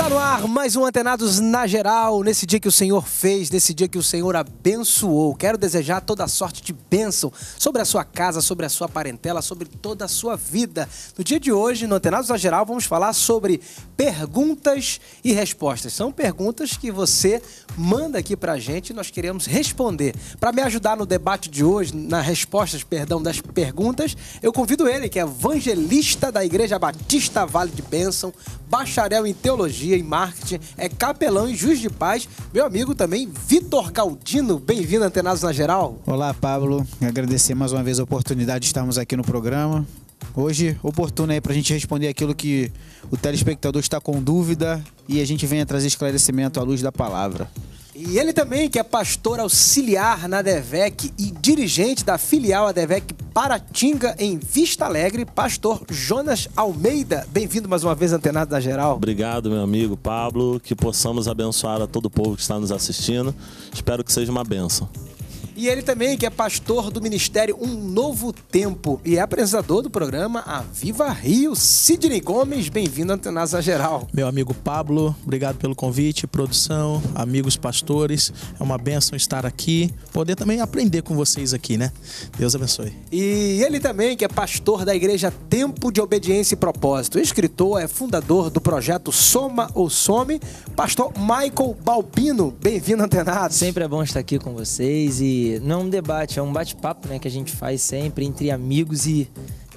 Está no ar mais um Antenados na Geral, nesse dia que o Senhor fez, nesse dia que o Senhor abençoou. Quero desejar toda a sorte de bênção sobre a sua casa, sobre a sua parentela, sobre toda a sua vida. No dia de hoje, no Antenados na Geral, vamos falar sobre perguntas e respostas. São perguntas que você manda aqui pra gente e nós queremos responder. Para me ajudar no debate de hoje, nas respostas, das perguntas, eu convido ele, que é evangelista da Igreja Batista Vale de Bênção, bacharel em Teologia e Marketing, é capelão e juiz de paz, meu amigo também, Vitor Galdino. Bem-vindo, Antenados na Geral. Olá, Pablo. Agradecer mais uma vez a oportunidade de estarmos aqui no programa. Hoje, oportuno aí para a gente responder aquilo que o telespectador está com dúvida e a gente venha trazer esclarecimento à luz da palavra. E ele também, que é pastor auxiliar na ADVEC e dirigente da filial ADVEC Paratinga, em Vista Alegre, pastor Jonas Almeida. Bem-vindo mais uma vez, Antenado na Geral. Obrigado, meu amigo Pablo, que possamos abençoar a todo o povo que está nos assistindo. Espero que seja uma bênção. E ele também, que é pastor do Ministério Um Novo Tempo e é apresentador do programa Aviva Rio, Sidney Gomes. Bem-vindo, Antenados na Geral. Meu amigo Pablo, obrigado pelo convite, produção, amigos pastores. É uma bênção estar aqui, poder também aprender com vocês aqui, né? Deus abençoe. E ele também, que é pastor da Igreja Tempo de Obediência e Propósito, escritor, é fundador do projeto Soma ou Some, pastor Michael Balbino. Bem-vindo, Antenados. Sempre é bom estar aqui com vocês e não é um debate, é um bate-papo, né, que a gente faz sempre entre amigos e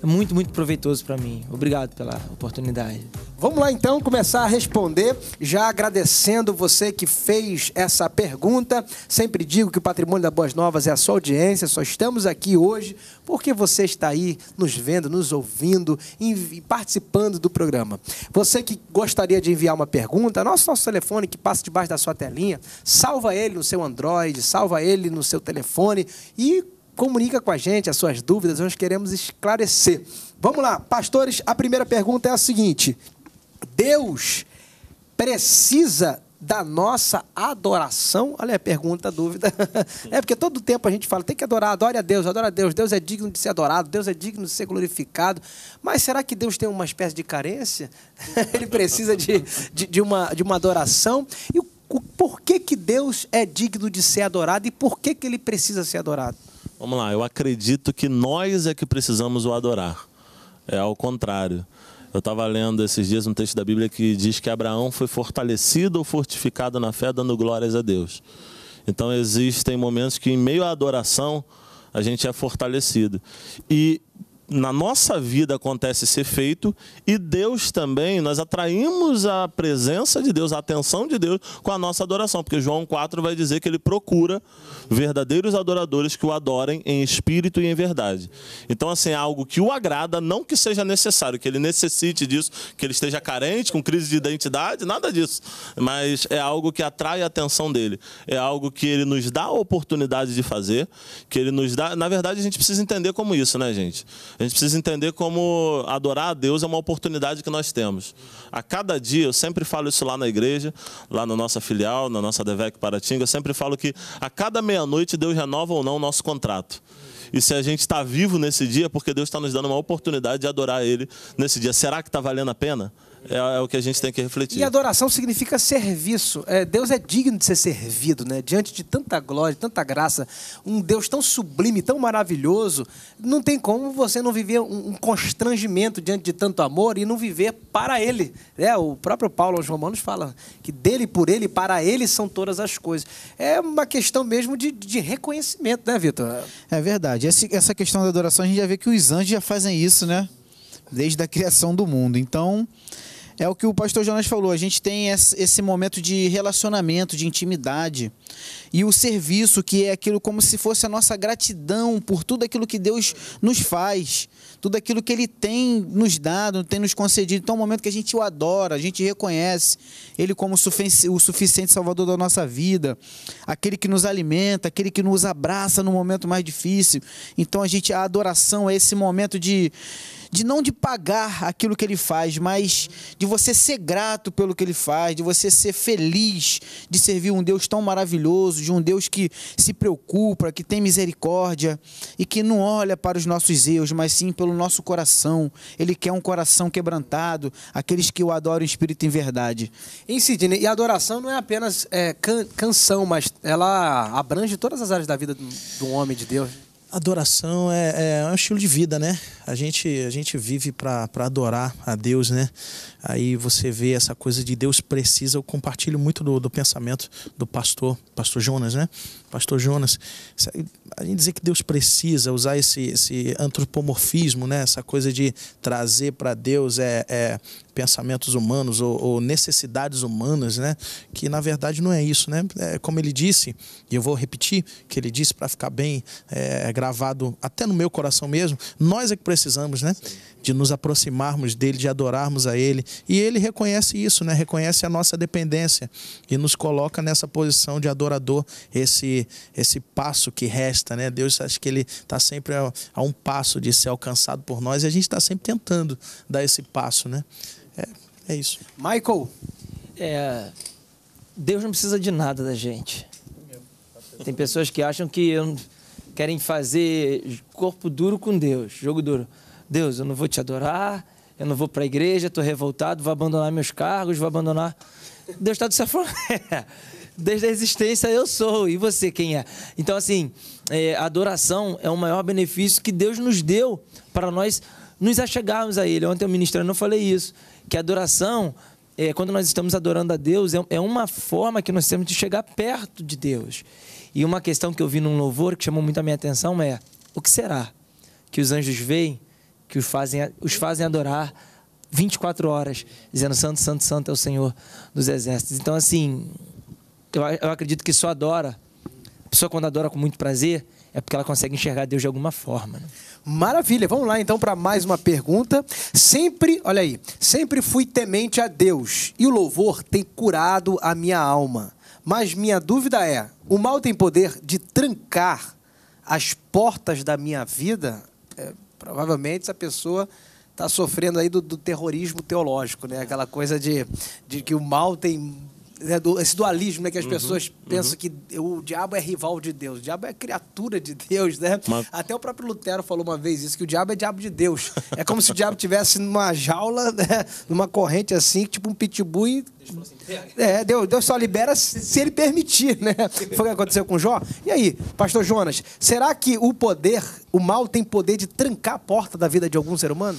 é muito, muito proveitoso para mim. Obrigado pela oportunidade. Vamos lá então começar a responder, já agradecendo você que fez essa pergunta. Sempre digo que o Patrimônio das Boas Novas é a sua audiência, só estamos aqui hoje porque você está aí nos vendo, nos ouvindo e participando do programa. Você que gostaria de enviar uma pergunta, nosso telefone que passa debaixo da sua telinha, salva ele no seu Android, salva ele no seu telefone e comunica com a gente as suas dúvidas, nós queremos esclarecer. Vamos lá, pastores, a primeira pergunta é a seguinte: Deus precisa da nossa adoração? Olha a pergunta, a dúvida. É porque todo tempo a gente fala, tem que adorar, adore a Deus, Deus é digno de ser adorado, Deus é digno de ser glorificado. Mas será que Deus tem uma espécie de carência? Ele precisa de uma adoração? E por que Deus é digno de ser adorado e por que ele precisa ser adorado? Vamos lá, eu acredito que nós é que precisamos o adorar. É ao contrário. Eu estava lendo esses dias um texto da Bíblia que diz que Abraão foi fortalecido ou fortificado na fé, dando glórias a Deus. Então existem momentos que em meio à adoração a gente é fortalecido. E na nossa vida acontece esse efeito e Deus também, nós atraímos a presença de Deus, a atenção de Deus com a nossa adoração, porque João 4 vai dizer que ele procura verdadeiros adoradores que o adorem em espírito e em verdade. Então assim, é algo que o agrada, não que seja necessário, que ele necessite disso, que ele esteja carente, com crise de identidade, nada disso, mas é algo que atrai a atenção dele, é algo que ele nos dá a oportunidade de fazer, que ele nos dá, na verdade a gente precisa entender como isso, né, gente? A gente precisa entender como adorar a Deus é uma oportunidade que nós temos. A cada dia, eu sempre falo isso lá na igreja, lá na nossa filial, na nossa ADVEC Paratinga, eu sempre falo que a cada meia-noite Deus renova ou não o nosso contrato. E se a gente está vivo nesse dia, é porque Deus está nos dando uma oportunidade de adorar Ele nesse dia. Será que está valendo a pena? É o que a gente tem que refletir. E adoração significa serviço. Deus é digno de ser servido, né? Diante de tanta glória, tanta graça, um Deus tão sublime, tão maravilhoso, não tem como você não viver um constrangimento diante de tanto amor e não viver para Ele. O próprio Paulo aos Romanos fala que dele, por Ele, para Ele são todas as coisas. É uma questão mesmo de reconhecimento, né, Vitor? É verdade. Essa questão da adoração, a gente já vê que os anjos já fazem isso, né? Desde a criação do mundo. Então, é o que o pastor Jonas falou, a gente tem esse momento de relacionamento, de intimidade. E o serviço, que é aquilo como se fosse a nossa gratidão por tudo aquilo que Deus nos faz, tudo aquilo que Ele tem nos dado, tem nos concedido. Então é um momento que a gente o adora, a gente reconhece Ele como o suficiente salvador da nossa vida, aquele que nos alimenta, aquele que nos abraça no momento mais difícil. Então a adoração é esse momento de não de pagar aquilo que Ele faz, mas de você ser grato pelo que ele faz, de você ser feliz de servir um Deus tão maravilhoso, de um Deus que se preocupa, que tem misericórdia e que não olha para os nossos erros, mas sim pelo nosso coração. Ele quer um coração quebrantado, aqueles que o adoram em espírito e em verdade. Em Sidney, e a adoração não é apenas canção, mas ela abrange todas as áreas da vida do homem de Deus. Adoração é um estilo de vida, né? A gente vive para adorar a Deus, né? Aí você vê essa coisa de Deus precisa. Eu compartilho muito do pensamento do pastor Jonas, né? Pastor Jonas, a gente dizer que Deus precisa usar esse antropomorfismo, né? Essa coisa de trazer para Deus pensamentos humanos ou necessidades humanas, né? Que na verdade não é isso, né? Como ele disse, e eu vou repetir que ele disse para ficar bem gravado até no meu coração mesmo, nós é que precisamos, né? Sim. De nos aproximarmos dele, de adorarmos a ele. E ele reconhece isso, né? Reconhece a nossa dependência e nos coloca nessa posição de adorador, esse passo que resta, né? Deus, acho que ele está sempre a um passo de ser alcançado por nós e a gente está sempre tentando dar esse passo, né? É isso. Michael? Deus não precisa de nada da gente. Tem pessoas que acham que querem fazer corpo duro com Deus, jogo duro. Deus, eu não vou te adorar, eu não vou para a igreja, estou revoltado, vou abandonar meus cargos, vou abandonar... Deus está dessa forma. Desde a existência eu sou, e você quem é? Então, assim, a adoração é o maior benefício que Deus nos deu para nós nos achegarmos a Ele. Ontem eu ministrando, eu falei isso, que a adoração, quando nós estamos adorando a Deus, é uma forma que nós temos de chegar perto de Deus. E uma questão que eu vi num louvor que chamou muito a minha atenção é: o que será que os anjos veem que os fazem adorar 24 horas, dizendo santo, santo, santo é o Senhor dos exércitos? Então, assim, eu acredito que só adora, a pessoa quando adora com muito prazer, é porque ela consegue enxergar Deus de alguma forma, né? Maravilha, vamos lá então para mais uma pergunta. Sempre fui temente a Deus e o louvor tem curado a minha alma. Mas minha dúvida é, o mal tem poder de trancar as portas da minha vida? Provavelmente essa pessoa está sofrendo aí do terrorismo teológico, né? Aquela coisa de que o mal tem... esse dualismo, né? Que as pessoas pensam que o diabo é rival de Deus. O diabo é criatura de Deus, né? Até o próprio Lutero falou uma vez isso, que o diabo é diabo de Deus. É como se o diabo estivesse numa jaula, né? Numa corrente assim, tipo um pitbull e... Deus só libera se ele permitir, né? Foi o que aconteceu com Jó. E aí, pastor Jonas, será que o mal tem poder de trancar a porta da vida de algum ser humano?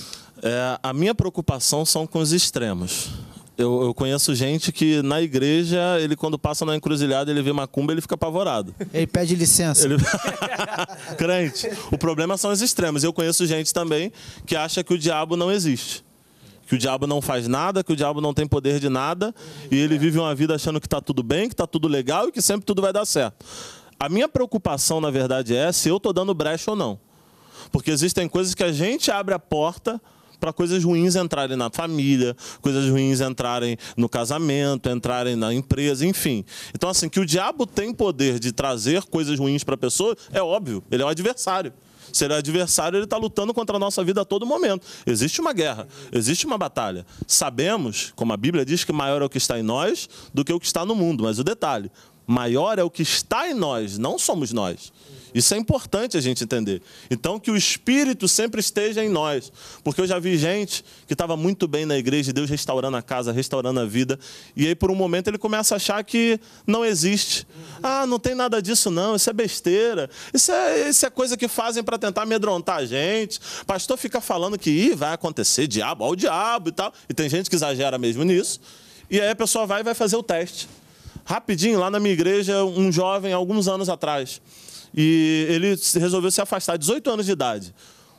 A minha preocupação são com os extremos. Eu conheço gente que na igreja, ele quando passa na encruzilhada, ele vê macumba, ele fica apavorado. Ele pede licença. Crente. O problema são os extremos. Eu conheço gente também que acha que o diabo não existe. Que o diabo não faz nada, que o diabo não tem poder de nada, e ele vive uma vida achando que está tudo bem, que está tudo legal e que sempre tudo vai dar certo. A minha preocupação, na verdade, é se eu estou dando brecha ou não. Porque existem coisas que a gente abre a porta para coisas ruins entrarem na família, coisas ruins entrarem no casamento, entrarem na empresa, enfim. Então, assim, que o diabo tem poder de trazer coisas ruins para a pessoa, é óbvio, ele é um adversário. Se ele é adversário, ele está lutando contra a nossa vida a todo momento. Existe uma guerra, existe uma batalha. Sabemos, como a Bíblia diz, que maior é o que está em nós do que o que está no mundo. Mas o detalhe, maior é o que está em nós, não somos nós. Isso é importante a gente entender. Então, que o Espírito sempre esteja em nós. Porque eu já vi gente que estava muito bem na igreja, Deus restaurando a casa, restaurando a vida. E aí, por um momento, ele começa a achar que não existe. Ah, não tem nada disso não, isso é besteira. Isso é coisa que fazem para tentar amedrontar a gente. O pastor fica falando que vai acontecer, diabo, ó o diabo e tal. E tem gente que exagera mesmo nisso. E aí a pessoa vai fazer o teste. Rapidinho, lá na minha igreja, um jovem, alguns anos atrás... E ele resolveu se afastar, 18 anos de idade.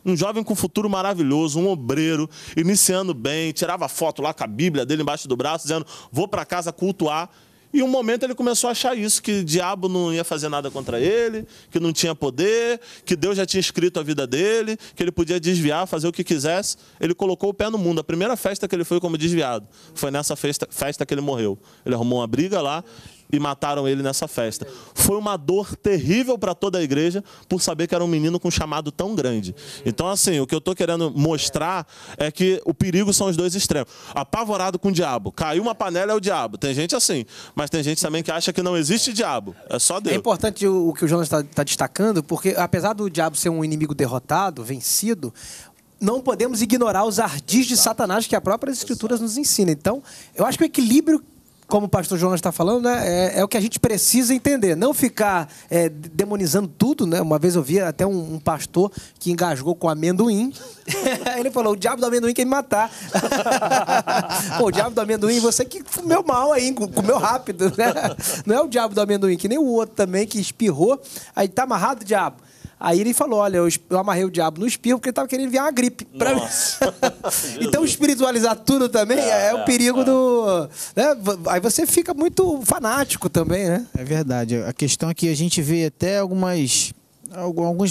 Um jovem com futuro maravilhoso, um obreiro, iniciando bem, tirava foto lá com a Bíblia dele embaixo do braço, dizendo, vou para casa cultuar. E um momento ele começou a achar isso, que o diabo não ia fazer nada contra ele, que não tinha poder, que Deus já tinha escrito a vida dele, que ele podia desviar, fazer o que quisesse. Ele colocou o pé no mundo. A primeira festa que ele foi como desviado foi nessa festa que ele morreu. Ele arrumou uma briga lá e mataram ele nessa festa. Foi uma dor terrível para toda a igreja por saber que era um menino com um chamado tão grande. Então, assim, o que eu estou querendo mostrar é que o perigo são os dois extremos. Apavorado com o diabo. Caiu uma panela, é o diabo. Tem gente assim, mas tem gente também que acha que não existe diabo. É só Deus. É importante o que o Jonas está destacando, porque apesar do diabo ser um inimigo derrotado, vencido, não podemos ignorar os ardis de Satanás que as próprias escrituras nos ensinam. Então, eu acho que o equilíbrio, como o pastor Jonas está falando, né, é o que a gente precisa entender. Não ficar demonizando tudo, né? Uma vez eu vi até um pastor que engasgou com amendoim. Ele falou, o diabo do amendoim quer me matar. Pô, o diabo do amendoim, você que comeu mal aí, comeu rápido, né? Não é o diabo do amendoim, que nem o outro também que espirrou. Aí tá amarrado, diabo. Aí ele falou, olha, eu amarrei o diabo no espirro porque ele estava querendo enviar uma gripe pra mim. Então espiritualizar tudo também é o perigo do... Né? Aí você fica muito fanático também, né? É verdade. A questão é que a gente vê até alguns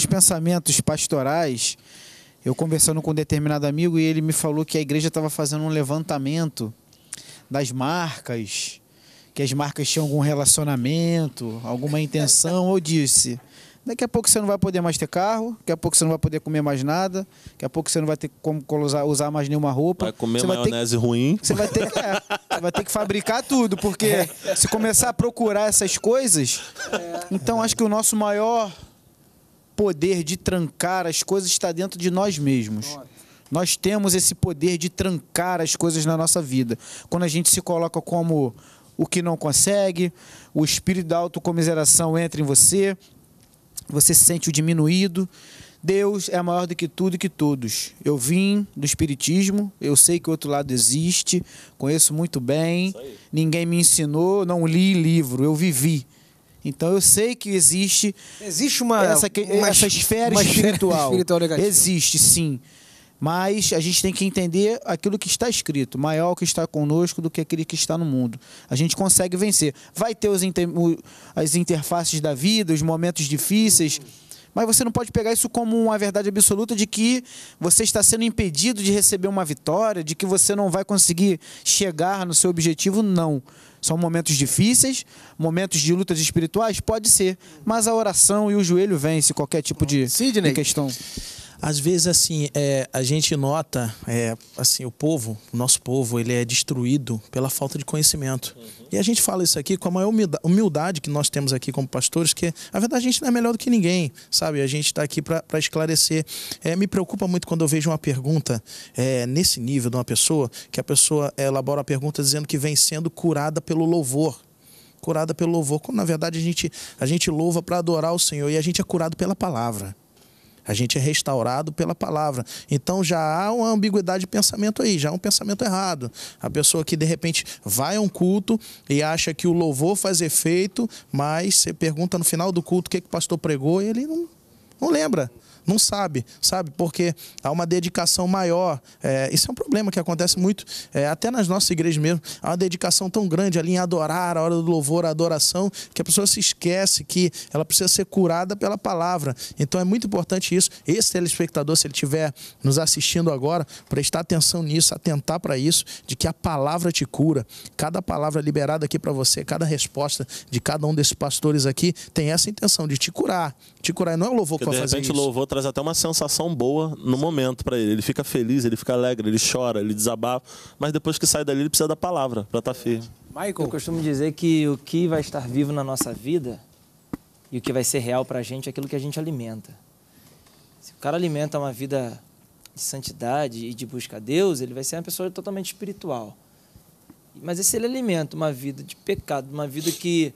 pensamentos pastorais. Eu conversando com um determinado amigo e ele me falou que a igreja estava fazendo um levantamento das marcas, que as marcas tinham algum relacionamento, alguma intenção. Eu disse... Daqui a pouco você não vai poder mais ter carro, daqui a pouco você não vai poder comer mais nada, daqui a pouco você não vai ter como usar mais nenhuma roupa. Vai comer você maionese ruim. Você vai ter que fabricar tudo, porque se começar a procurar essas coisas... Então, acho que o nosso maior poder de trancar as coisas está dentro de nós mesmos. Nós temos esse poder de trancar as coisas na nossa vida. Quando a gente se coloca como o que não consegue, o espírito da autocomiseração entra em você... Você se sente o diminuído. Deus é maior do que tudo e que todos. Eu vim do espiritismo, eu sei que o outro lado existe, conheço muito bem, ninguém me ensinou, não li livro, eu vivi. Então eu sei que existe essa esfera espiritual. Existe, sim. Mas a gente tem que entender aquilo que está escrito. Maior o que está conosco do que aquele que está no mundo. A gente consegue vencer. Vai ter as interfaces da vida, os momentos difíceis, mas você não pode pegar isso como uma verdade absoluta de que você está sendo impedido de receber uma vitória, de que você não vai conseguir chegar no seu objetivo. Não. São momentos difíceis, momentos de lutas espirituais? Pode ser. Mas a oração e o joelho vence qualquer tipo de questão. Às vezes, assim, a gente nota, assim, o nosso povo, ele é destruído pela falta de conhecimento. E a gente fala isso aqui com a maior humildade que nós temos aqui como pastores, que, na verdade, a gente não é melhor do que ninguém, sabe? A gente está aqui para esclarecer. Me preocupa muito quando eu vejo uma pergunta nesse nível de uma pessoa, que a pessoa elabora a pergunta dizendo que vem sendo curada pelo louvor. Curada pelo louvor, quando, na verdade, a gente louva para adorar o Senhor e a gente é curado pela palavra. A gente é restaurado pela palavra. Então já há uma ambiguidade de pensamento aí, já há um pensamento errado. A pessoa que de repente vai a um culto e acha que o louvor faz efeito, mas você pergunta no final do culto o que o pastor pregou e ele não lembra. Não sabe, porque há uma dedicação maior. Isso é um problema que acontece muito, até nas nossas igrejas mesmo. Há uma dedicação tão grande ali em adorar, a hora do louvor, a adoração, que a pessoa se esquece que ela precisa ser curada pela palavra. Então é muito importante isso. Esse telespectador, se ele estiver nos assistindo agora, prestar atenção nisso, atentar para isso, de que a palavra te cura. Cada palavra liberada aqui para você, cada resposta de cada um desses pastores aqui, tem essa intenção de te curar. Te curar, não é o louvor que vai fazer isso. De repente o louvor traz até uma sensação boa no momento para ele. Ele fica feliz, ele fica alegre, ele chora, ele desabafa, mas depois que sai dali ele precisa da palavra para estar firme. Michael, eu costumo dizer que o que vai estar vivo na nossa vida e o que vai ser real para a gente é aquilo que a gente alimenta. Se o cara alimenta uma vida de santidade e de busca a Deus, ele vai ser uma pessoa totalmente espiritual. Mas se ele alimenta uma vida de pecado, uma vida que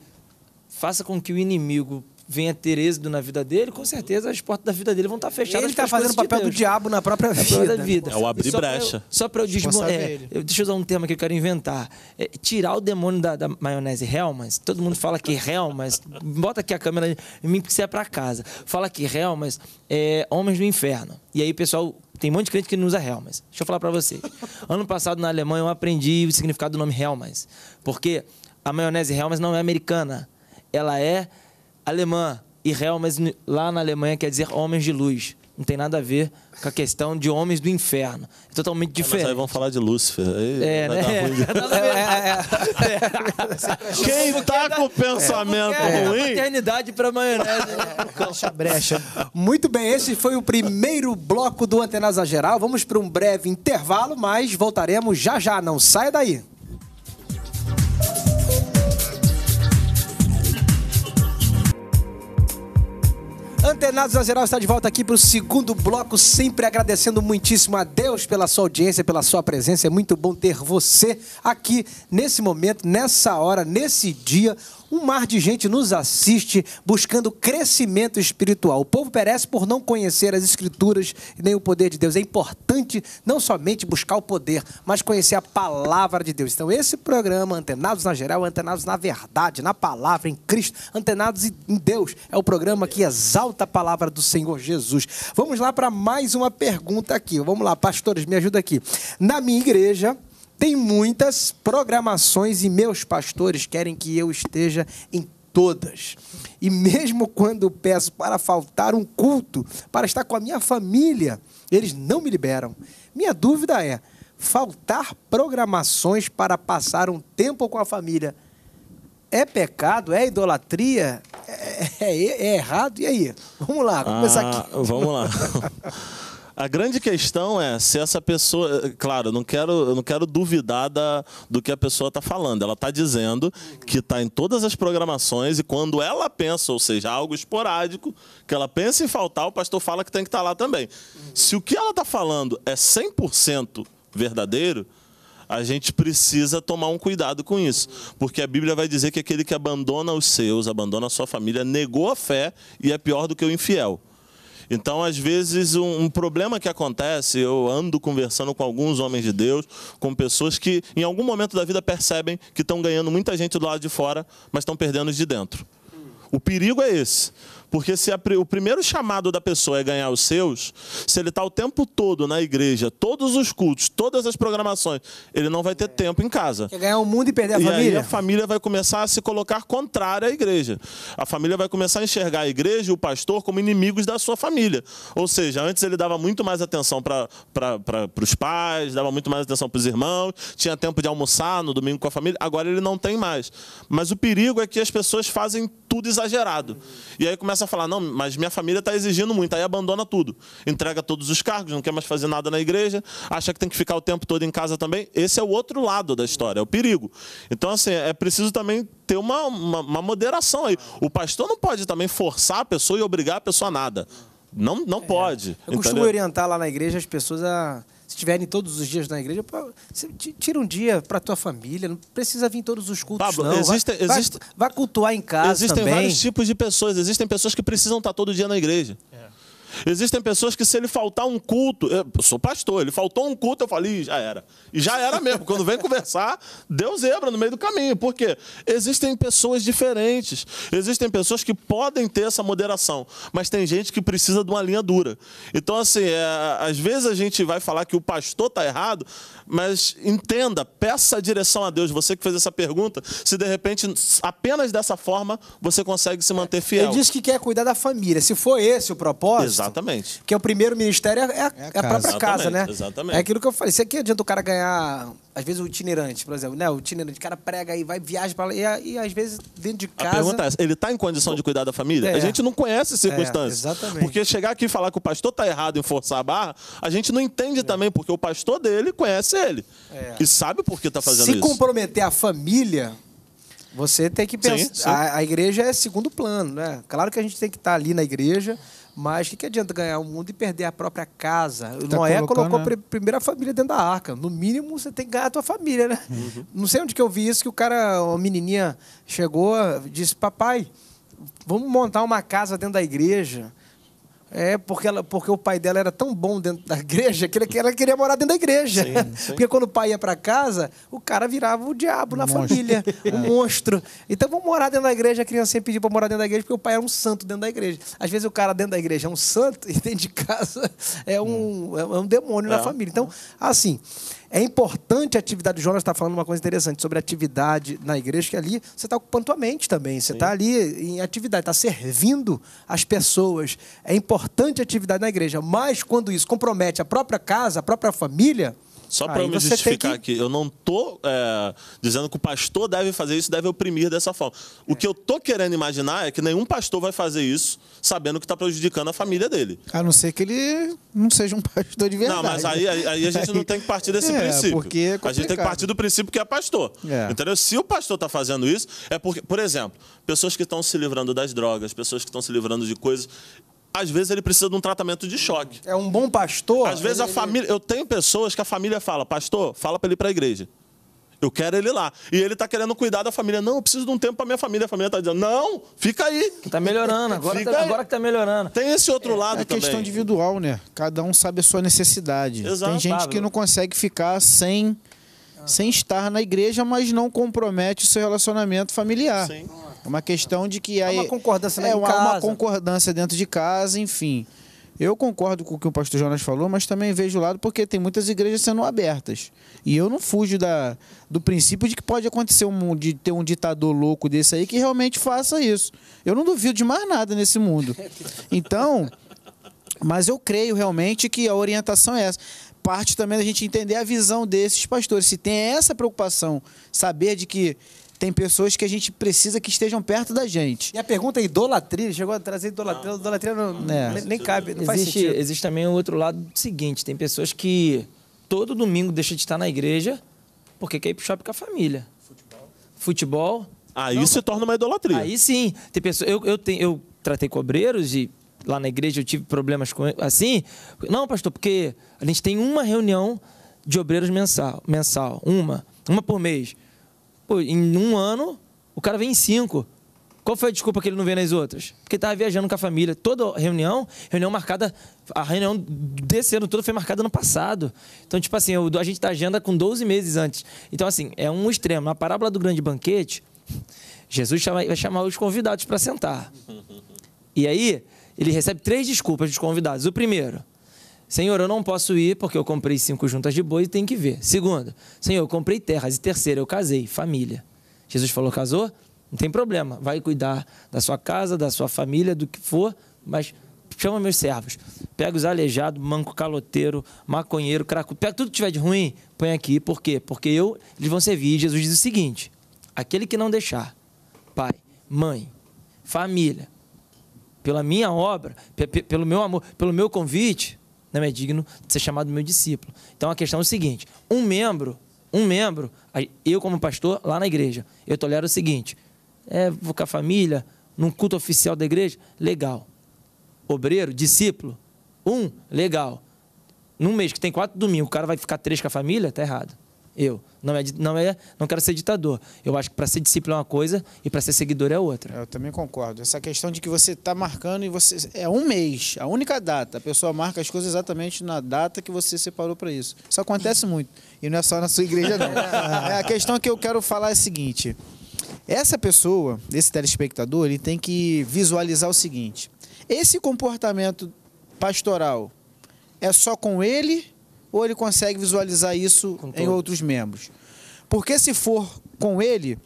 faça com que o inimigo venha ter êxito na vida dele, com certeza as portas da vida dele vão estar fechadas. Ele está fazendo o papel do diabo na própria vida. É o abrir brecha. Só para eu deixa eu usar um termo que eu quero inventar. Tirar o demônio da maionese Hellmann's. Todo mundo fala que Hellmann's, bota aqui a câmera em mim porque você é para casa. Fala que Hellmann's é homens do inferno. E aí, pessoal, tem um monte de crente que não usa Hellmann's. Deixa eu falar para vocês. Ano passado na Alemanha eu aprendi o significado do nome Hellmann's, porque a maionese Hellmann's não é americana. Ela é alemã, e Hellmann's lá na Alemanha quer dizer homens de luz. Não tem nada a ver com a questão de homens do inferno. É totalmente diferente. Mas aí vamos falar de Lúcifer. Aí vai dar ruim. Quem tá com o pensamento ruim... Paternidade para maionese. Fecha brecha. Muito bem, esse foi o primeiro bloco do Antenasa Geral. Vamos para um breve intervalo, mas voltaremos já já. Não saia daí. Antenados na Geral está de volta aqui para o segundo bloco, sempre agradecendo muitíssimo a Deus pela sua audiência, pela sua presença. É muito bom ter você aqui nesse momento, nessa hora, nesse dia. Um mar de gente nos assiste buscando crescimento espiritual. O povo perece por não conhecer as Escrituras e nem o poder de Deus. É importante não somente buscar o poder, mas conhecer a palavra de Deus. Então esse programa, Antenados na Geral, Antenados na Verdade, na Palavra, em Cristo, Antenados em Deus, é o programa que exalta a palavra do Senhor Jesus. Vamos lá para mais uma pergunta aqui. Vamos lá, pastores, me ajuda aqui. Na minha igreja... tem muitas programações e meus pastores querem que eu esteja em todas. E mesmo quando peço para faltar um culto, para estar com a minha família, eles não me liberam. Minha dúvida é, faltar programações para passar um tempo com a família é pecado? É idolatria? É errado? E aí? Vamos lá, vamos começar aqui. Vamos lá. A grande questão é se essa pessoa... Claro, eu não quero duvidar do que a pessoa está falando. Ela está dizendo que está em todas as programações e quando ela pensa, ou seja, algo esporádico, que ela pensa em faltar, o pastor fala que tem que estar lá também. Se o que ela está falando é 100% verdadeiro, a gente precisa tomar um cuidado com isso. Porque a Bíblia vai dizer que aquele que abandona os seus, abandona a sua família, negou a fé e é pior do que o infiel. Então, às vezes, um problema que acontece, eu ando conversando com alguns homens de Deus, com pessoas que, em algum momento da vida, percebem que estão ganhando muita gente do lado de fora, mas estão perdendo os de dentro. O perigo é esse. Porque se o primeiro chamado da pessoa é ganhar os seus, se ele está o tempo todo na igreja, todos os cultos, todas as programações, ele não vai ter tempo em casa. Quer ganhar o mundo e perder a família? E aí a família vai começar a se colocar contrária à igreja. A família vai começar a enxergar a igreja e o pastor como inimigos da sua família. Ou seja, antes ele dava muito mais atenção para os pais, dava muito mais atenção para os irmãos, tinha tempo de almoçar no domingo com a família, agora ele não tem mais. Mas o perigo é que as pessoas fazem tudo exagerado. E aí começa a falar, não, mas minha família está exigindo muito, aí abandona tudo. Entrega todos os cargos, não quer mais fazer nada na igreja, acha que tem que ficar o tempo todo em casa também. Esse é o outro lado da história, é o perigo. Então, assim, é preciso também ter uma moderação aí. O pastor não pode também forçar a pessoa e obrigar a pessoa a nada. Não pode. Eu costumo orientar lá na igreja as pessoas a... Se estiverem todos os dias na igreja, tira um dia para a tua família, não precisa vir todos os cultos, Pablo, não. Vai cultuar em casa Existem também. vários tipos de pessoas. Existem pessoas que precisam estar todo dia na igreja. Existem pessoas que se ele faltar um culto... Eu sou pastor, ele faltou um culto, eu falei, já era. E já era mesmo. Quando vem conversar, deu zebra no meio do caminho. Por quê? Existem pessoas diferentes. Existem pessoas que podem ter essa moderação. Mas tem gente que precisa de uma linha dura. Então, assim, às vezes a gente vai falar que o pastor está errado, mas entenda, peça a direção a Deus. Você que fez essa pergunta, se de repente, apenas dessa forma, você consegue se manter fiel. Ele disse que quer cuidar da família. Se for esse o propósito... Exatamente. Que é o primeiro ministério, é a própria casa, né? Exatamente. É aquilo que eu falei. Se aqui adianta o cara ganhar, às vezes, o itinerante, por exemplo, né? O itinerante, o cara prega aí, vai, viaja pra lá, e às vezes, dentro de casa... A pergunta é essa, ele está em condição de cuidar da família? A gente não conhece as circunstâncias. Exatamente. Porque chegar aqui e falar que o pastor está errado em forçar a barra, a gente não entende também, porque o pastor dele conhece ele. E sabe por que está fazendo isso. Se comprometer a família... Você tem que pensar... Sim. A igreja é segundo plano, né? Claro que a gente tem que estar ali na igreja... Mas o que adianta ganhar o mundo e perder a própria casa? Noé colocou a primeira família dentro da arca. No mínimo, você tem que ganhar a tua família, né? Não sei onde que eu vi isso, que o cara, uma menininha, chegou e disse, papai, vamos montar uma casa dentro da igreja. Porque o pai dela era tão bom dentro da igreja que ela queria morar dentro da igreja. Sim. Porque quando o pai ia para casa, o cara virava o diabo na família, um monstro. Então vamos morar dentro da igreja. A criança sempre pediu para morar dentro da igreja porque o pai era um santo dentro da igreja. Às vezes o cara dentro da igreja é um santo e dentro de casa é um demônio na família. Então, assim, É importante a atividade. O Jonas está falando uma coisa interessante sobre a atividade na igreja, que ali você está ocupando tua mente também. Você está ali em atividade, está servindo as pessoas. É importante a atividade na igreja, mas quando isso compromete a própria casa, a própria família... Só para eu me justificar aqui, eu não estou dizendo que o pastor deve fazer isso, deve oprimir dessa forma. O que eu estou querendo imaginar é que nenhum pastor vai fazer isso sabendo que está prejudicando a família dele. A não ser que ele não seja um pastor de verdade. Não, mas aí a gente não tem que partir desse princípio. Porque a gente tem que partir do princípio que é pastor. Entendeu? Se o pastor está fazendo isso, é porque, por exemplo, pessoas que estão se livrando das drogas, pessoas que estão se livrando de coisas... Às vezes ele precisa de um tratamento de choque. É um bom pastor. Às vezes a família... Eu tenho pessoas que a família fala, pastor, fala para ele ir para a igreja. Eu quero ele lá. E ele está querendo cuidar da família. Não, eu preciso de um tempo para minha família. A família está dizendo, não, fica aí. Está melhorando, agora que está melhorando. Tem esse outro lado também. É questão individual, né? Cada um sabe a sua necessidade. Exato. Tem gente que não consegue ficar sem estar na igreja, mas não compromete o seu relacionamento familiar. Sim. É uma questão de que aí... É uma concordância em casa. Uma concordância dentro de casa, enfim. Eu concordo com o que o pastor Jonas falou, mas também vejo o lado porque tem muitas igrejas sendo abertas. E eu não fujo do princípio de que pode acontecer de ter um ditador louco desse aí que realmente faça isso. Eu não duvido de mais nada nesse mundo. Então, mas eu creio realmente que a orientação é essa. Parte também da gente entender a visão desses pastores. Se tem essa preocupação, saber de que tem pessoas que a gente precisa que estejam perto da gente. E a pergunta é idolatria. Chegou a trazer idolatria. Idolatria nem cabe, não faz sentido. Existe também o outro lado seguinte. Tem pessoas que todo domingo deixam de estar na igreja porque quer ir pro shopping com a família. Futebol. Aí se torna uma idolatria. Aí sim. Tem pessoas, eu tratei cobreiros e lá na igreja eu tive problemas com assim. Não, pastor, porque a gente tem uma reunião de obreiros mensal. Uma por mês. Pô, em um ano, o cara vem em 5. Qual foi a desculpa que ele não veio nas outras? Porque estava viajando com a família. Toda reunião marcada, a reunião desse ano todo foi marcada no passado. Então, tipo assim, a gente tá agenda com 12 meses antes. Então, assim, é um extremo. Na parábola do grande banquete, Jesus vai chamar os convidados para sentar. E aí, ele recebe 3 desculpas dos convidados. O primeiro... Senhor, eu não posso ir porque eu comprei 5 juntas de boi e tenho que ver. Segundo, Senhor, eu comprei terras. E terceiro, eu casei, família. Jesus falou, casou? Não tem problema. Vai cuidar da sua casa, da sua família, do que for, mas chama meus servos. Pega os aleijados, manco caloteiro, maconheiro, cracudo. Pega tudo que tiver de ruim, põe aqui. Por quê? Porque eles vão servir. E Jesus diz o seguinte, aquele que não deixar pai, mãe, família, pela minha obra, pelo meu amor, pelo meu convite... não é digno de ser chamado meu discípulo. Então a questão é o seguinte, um membro, eu como pastor lá na igreja, eu tolero o seguinte, vou com a família, num culto oficial da igreja, legal. Obreiro, discípulo, legal. Num mês que tem 4 domingos, o cara vai ficar 3 com a família, tá errado. Não quero ser ditador. Eu acho que para ser discípulo é uma coisa e para ser seguidor é outra. Eu também concordo. Essa questão de que você está marcando e você é um mês, a única data. A pessoa marca as coisas exatamente na data que você separou para isso. Isso acontece muito. E não é só na sua igreja, não. A questão que eu quero falar é a seguinte. Essa pessoa, esse telespectador, ele tem que visualizar o seguinte. Esse comportamento pastoral é só com ele... ou ele consegue visualizar isso em outros membros? Porque se for com ele,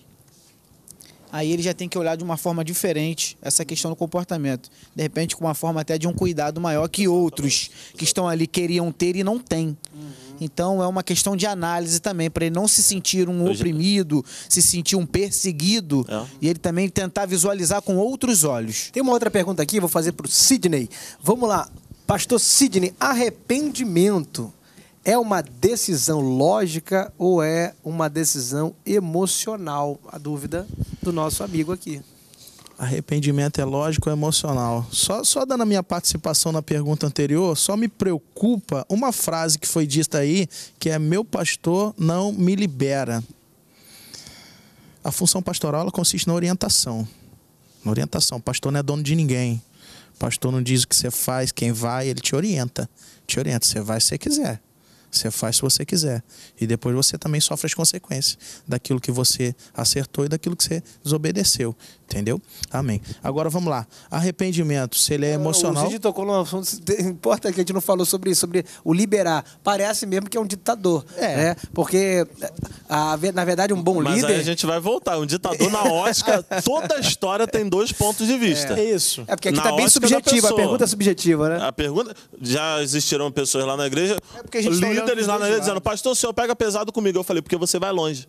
aí ele já tem que olhar de uma forma diferente essa questão do comportamento. De repente, com uma forma até de um cuidado maior que outros que estão ali queriam ter e não têm. Então, é uma questão de análise também, para ele não se sentir um oprimido, se sentir um perseguido, e ele também tentar visualizar com outros olhos. Tem uma outra pergunta aqui, vou fazer para o Sidney. Vamos lá. Pastor Sidney, arrependimento é uma decisão lógica ou é uma decisão emocional? A dúvida do nosso amigo aqui. Arrependimento é lógico ou emocional? Só dando a minha participação na pergunta anterior, só me preocupa uma frase que foi dita aí, que é: meu pastor não me libera. A função pastoral ela consiste na orientação. Na orientação. O pastor não é dono de ninguém. O pastor não diz o que você faz, quem vai, ele te orienta. Te orienta. Você vai se você quiser. Você faz se você quiser. E depois você também sofre as consequências daquilo que você acertou e daquilo que você desobedeceu. Entendeu? Amém. Agora vamos lá. Arrependimento, se ele é emocional... O Cid tocou num assunto importante que a gente não falou sobre isso, sobre o liberar. Parece mesmo que é um ditador. Né? Porque, na verdade, um bom Mas líder... aí a gente vai voltar. Um ditador na ótica, toda a história tem dois pontos de vista. É isso. É porque aqui Na tá bem ótica da subjetiva, a pessoa. pergunta é subjetiva, né? A pergunta... Já existiram pessoas lá na igreja, porque a gente tá olhando líderes dos lá na dois igreja, lados. dizendo: pastor, o senhor pega pesado comigo. Eu falei: porque você vai longe.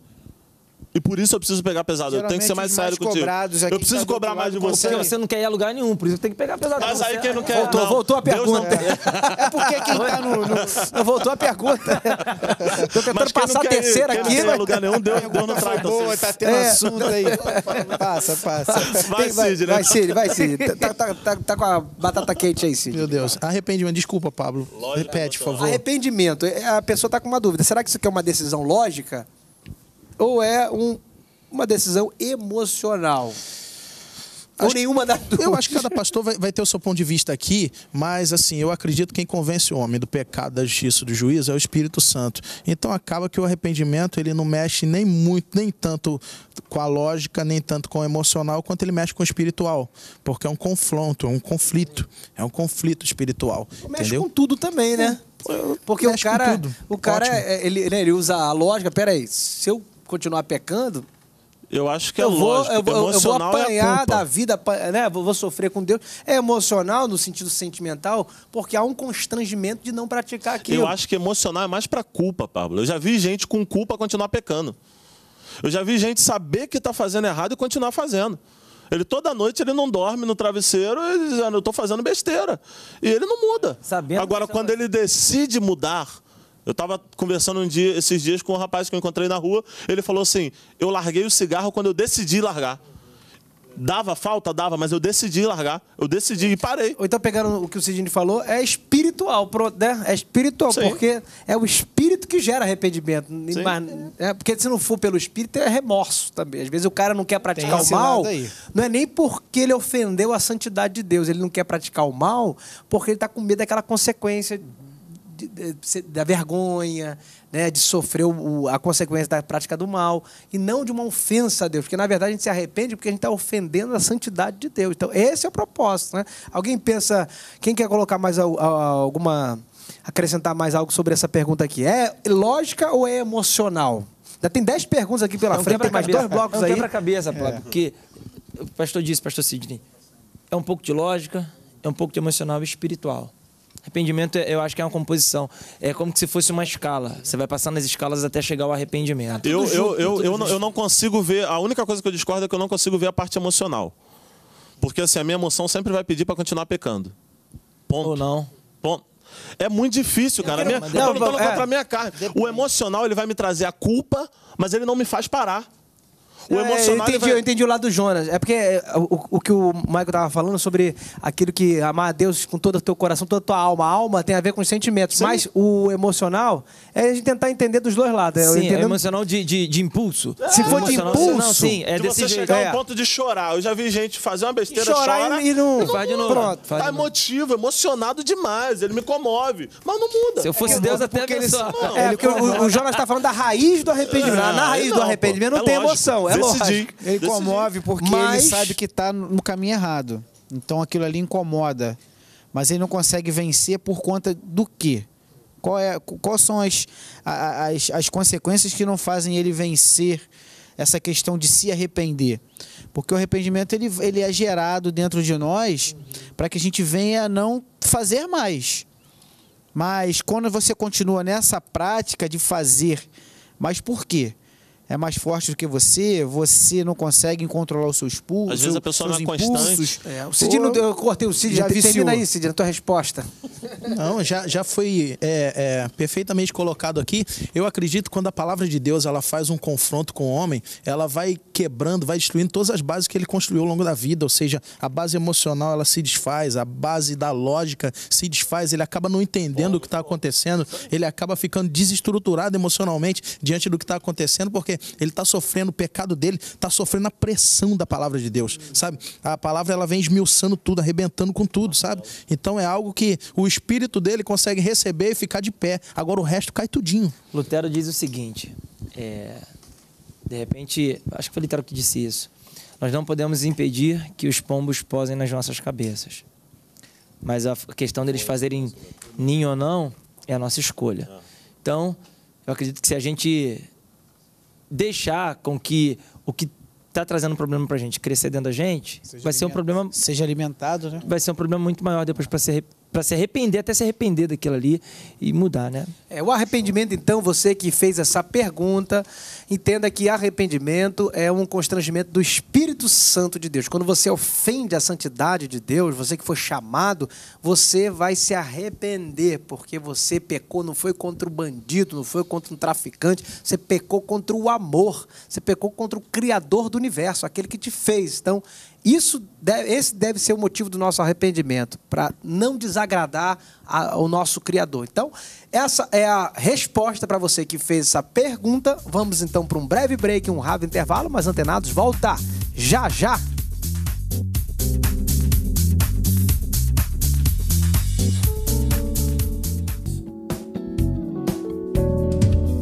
E por isso eu preciso pegar pesado. Eu tenho que ser mais Geralmente, os sério mais contigo. cobrados aqui Eu preciso tá do cobrar outro mais de lado, você. Porque você não quer ir a lugar nenhum, por isso tem que pegar pesado. Mas aí quem não quer... Voltou, não, voltou a Deus não pergunta. É porque quem tá no... Voltou a pergunta. Tô tentando Mas quem passar a não quer ir, terceira quem não aqui. quer ir a lugar nenhum, Deus não trata Boa, assim. tá tendo assunto aí. Passa. Vai, Cid, né? Vai, Cid. Tá com a batata quente aí, Cid. Meu Deus. Arrependimento. Desculpa, Pablo. Repete, por favor. Arrependimento. A pessoa tá com uma dúvida. Será que isso aqui é uma decisão lógica? Ou é uma decisão emocional? Ou nenhuma das duas? Eu acho que cada pastor vai ter o seu ponto de vista aqui, mas assim, eu acredito que quem convence o homem do pecado, da justiça, do juízo é o Espírito Santo. Então acaba que o arrependimento, ele não mexe nem tanto com a lógica, nem tanto com o emocional, quanto ele mexe com o espiritual. Porque é um confronto, é um conflito espiritual. Mexe entendeu? com tudo também, né? Porque Mexe com tudo. o cara Ótimo. ele usa a lógica. Peraí, se eu continuar pecando, Eu acho que é eu vou lógico. apanhar Emocional é a culpa. da vida, né? Vou sofrer com Deus. É emocional no sentido sentimental, porque há um constrangimento de não praticar aquilo. Eu acho que emocional é mais pra culpa, Pablo. Eu já vi gente com culpa continuar pecando. Eu já vi gente saber que está fazendo errado e continuar fazendo. Toda noite ele não dorme no travesseiro e dizendo: eu estou fazendo besteira. E ele não muda. Sabendo Agora, que quando ele decide mudar... Eu estava conversando esses dias com um rapaz que eu encontrei na rua. Ele falou assim: eu larguei o cigarro quando eu decidi largar. Dava falta? Dava, mas eu decidi largar. Eu decidi e parei. Ou então, pegando o que o Sidney falou, é espiritual, né? É espiritual, Sim. porque é o espírito que gera arrependimento. Porque se não for pelo espírito, é remorso também. Às vezes o cara não quer praticar Tem o esse mal, lado aí. não é nem porque ele ofendeu a santidade de Deus. Ele não quer praticar o mal porque ele está com medo daquela consequência da vergonha, né, de sofrer a consequência da prática do mal, e não de uma ofensa a Deus, porque na verdade a gente se arrepende porque a gente está ofendendo a santidade de Deus. Então esse é o propósito, né? Alguém pensa, quem quer colocar mais acrescentar mais algo sobre essa pergunta aqui? É lógica ou é emocional? Já tem 10 perguntas aqui pela frente, tem mais 2 blocos aí. Quebra-cabeça, porque o pastor Sidney, é um pouco de lógica, é um pouco de emocional e espiritual. Arrependimento, eu acho que é uma composição. É como se fosse uma escala. Você vai passar nas escalas até chegar ao arrependimento. Eu não consigo ver... A única coisa que eu discordo é que eu não consigo ver a parte emocional. Porque assim, a minha emoção sempre vai pedir para continuar pecando. Ponto. Ou não. Ponto. É muito difícil, cara. Eu tô lutando contra a minha carne. O emocional, ele vai me trazer a culpa, mas ele não me faz parar. O emocional... Eu entendi o lado do Jonas. É porque o que o Michael estava falando sobre aquilo que amar a Deus com todo o teu coração, toda a tua alma. A alma tem a ver com os sentimentos. Sim. Mas o emocional é a gente tentar entender dos dois lados. Sim, é emocional de impulso. Se for de impulso... Não, sim, é de desse você jeito. chegar ao ponto de chorar. Eu já vi gente fazer uma besteira, chorar e não... Faz de novo. Pronto. Tá emotivo, emocionado demais. Ele me comove. Mas não muda. Se eu fosse Deus, até abençoar. Porque o Jonas está falando da raiz do arrependimento. Na raiz do arrependimento não tem emoção. É lógico. Ele comove porque ele sabe que está no caminho errado. Então aquilo ali incomoda. Mas ele não consegue vencer por conta do quê? Quais são as consequências que não fazem ele vencer essa questão de se arrepender? Porque o arrependimento ele é gerado dentro de nós para que a gente venha não fazer mais. Mas quando você continua nessa prática de fazer, mas por quê? É mais forte do que você não consegue controlar os seus pulsos. Às vezes a pessoa não é constante. O Cid, eu cortei o Cid, já termina aí, Cid, na tua resposta. Não, já foi perfeitamente colocado aqui. Eu acredito que quando a palavra de Deus ela faz um confronto com o homem, ela vai quebrando, vai destruindo todas as bases que ele construiu ao longo da vida. Ou seja, a base emocional ela se desfaz, a base da lógica se desfaz, ele acaba não entendendo o que está acontecendo, ele acaba ficando desestruturado emocionalmente diante do que está acontecendo, porque ele está sofrendo o pecado dele, está sofrendo a pressão da palavra de Deus, sabe? A palavra ela vem esmiuçando tudo, arrebentando com tudo, sabe? Então é algo que o Espírito espírito dele consegue receber e ficar de pé. Agora o resto cai tudinho. Lutero diz o seguinte, de repente, acho que foi Lutero que disse isso, nós não podemos impedir que os pombos posem nas nossas cabeças, mas a questão deles fazerem ninho ou não é a nossa escolha. Então, eu acredito que se a gente deixar com que o que está trazendo problema para a gente crescer dentro da gente, vai ser um problema... Seja alimentado, né? Vai ser um problema muito maior depois para se arrepender, até se arrepender daquilo ali e mudar, né? O arrependimento, então, você que fez essa pergunta, entenda que arrependimento é um constrangimento do Espírito Santo de Deus. Quando você ofende a santidade de Deus, você que foi chamado, você vai se arrepender, porque você pecou, não foi contra o bandido, não foi contra um traficante, você pecou contra o amor, você pecou contra o Criador do universo, aquele que te fez. Então, esse deve ser o motivo do nosso arrependimento, para não desagradar ao nosso Criador. Então, essa é a resposta para você que fez essa pergunta. Vamos então para um breve break, um rápido intervalo, mas Antenados volta já já.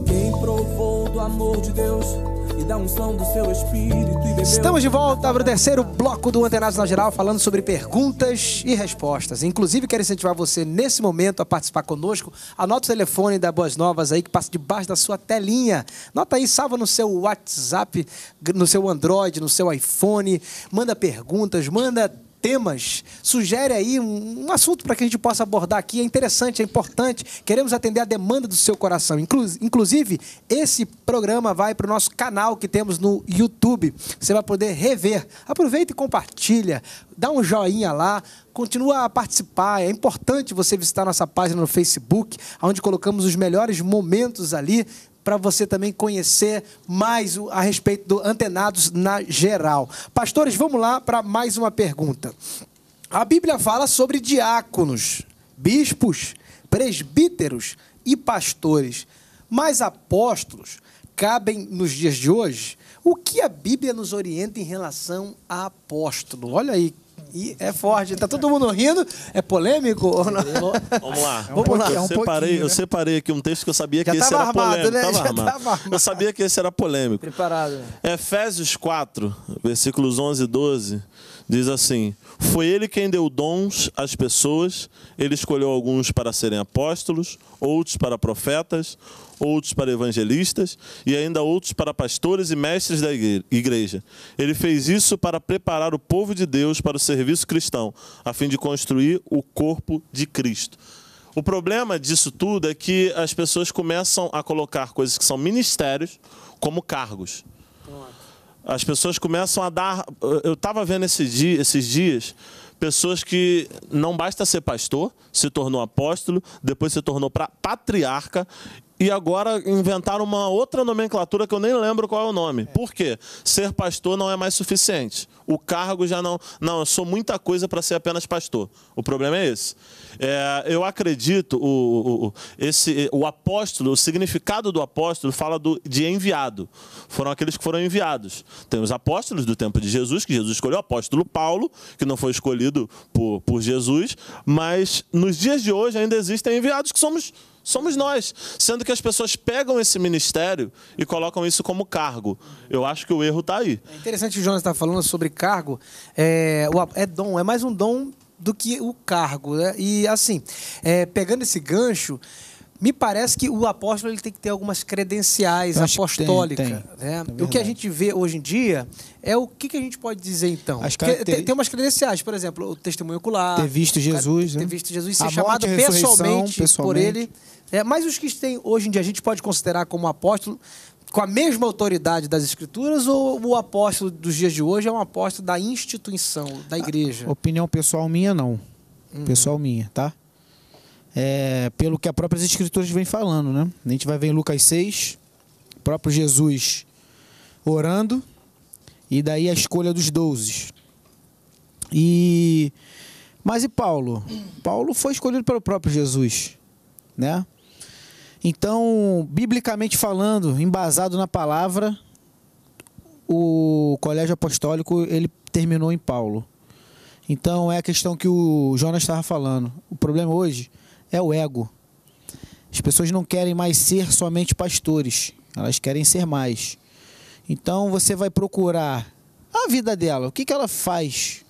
Quem provou do amor de Deus e da unção do seu espírito e bebeu... Estamos de volta para o terceiro bloco do Antenados na Geral, falando sobre perguntas e respostas. Inclusive, quero incentivar você, nesse momento, a participar conosco. Anota o telefone da Boas Novas aí, que passa debaixo da sua telinha. Anota aí, salva no seu WhatsApp, no seu Android, no seu iPhone. Manda perguntas, manda temas, sugere aí um assunto para que a gente possa abordar aqui. É interessante, é importante, queremos atender a demanda do seu coração. Inclusive, esse programa vai para o nosso canal que temos no YouTube. Você vai poder rever. Aproveita e compartilha, dá um joinha lá, continua a participar. É importante você visitar nossa página no Facebook, onde colocamos os melhores momentos ali, para você também conhecer mais a respeito do Antenados na Geral. Pastores, vamos lá para mais uma pergunta. A Bíblia fala sobre diáconos, bispos, presbíteros e pastores. Mas apóstolos cabem nos dias de hoje? O que a Bíblia nos orienta em relação a apóstolo? Olha aí. E é forte, tá todo mundo rindo? É polêmico? Ou não? Vamos lá. Vamos lá. Eu separei aqui um texto que eu sabia que esse era armado, polêmico. né? Tava Já armado. tava armado. Eu sabia que esse era polêmico. Preparado. Efésios 4, versículos 11 e 12, diz assim: foi ele quem deu dons às pessoas, ele escolheu alguns para serem apóstolos, outros para profetas, outros para evangelistas e ainda outros para pastores e mestres da igreja. Ele fez isso para preparar o povo de Deus para o serviço cristão, a fim de construir o corpo de Cristo. O problema disso tudo é que as pessoas começam a colocar coisas que são ministérios como cargos. As pessoas começam a dar... Eu estava vendo esses dias pessoas que não basta ser pastor, se tornou apóstolo, depois se tornou patriarca, e agora inventaram uma outra nomenclatura que eu nem lembro qual é o nome. Por quê? Ser pastor não é mais suficiente. O cargo já não... Não, eu sou muita coisa para ser apenas pastor. O problema é esse. Eu acredito, o apóstolo, o significado do apóstolo fala de enviado. Foram aqueles que foram enviados. Tem os apóstolos do tempo de Jesus, que Jesus escolheu, o apóstolo Paulo, que não foi escolhido por Jesus, mas nos dias de hoje ainda existem enviados que somos nós, sendo que as pessoas pegam esse ministério e colocam isso como cargo. Eu acho que o erro está aí. É interessante o Jonas estar falando sobre cargo. É dom, é mais um dom do que o cargo, né? E assim, pegando esse gancho, me parece que o apóstolo ele tem que ter algumas credenciais apostólicas. Né? O que a gente vê hoje em dia é o que a gente pode dizer então? Tem umas credenciais, por exemplo, o testemunho ocular. Ter visto Jesus. Ter visto Jesus, ser chamado pessoalmente por ele. Mas os que tem hoje em dia, a gente pode considerar como apóstolo com a mesma autoridade das Escrituras, ou o apóstolo dos dias de hoje é um apóstolo da instituição, da igreja? Opinião pessoal minha, não. Pessoal minha, tá? Pelo que as próprias Escrituras vêm falando, né? A gente vai ver em Lucas 6, o próprio Jesus orando, e daí a escolha dos 12. Mas e Paulo? Paulo foi escolhido pelo próprio Jesus, né? Então, biblicamente falando, embasado na palavra, o colégio apostólico ele terminou em Paulo. Então, é a questão que o Jonas estava falando. O problema hoje é o ego. As pessoas não querem mais ser somente pastores, elas querem ser mais. Então você vai procurar a vida dela, o que ela faz?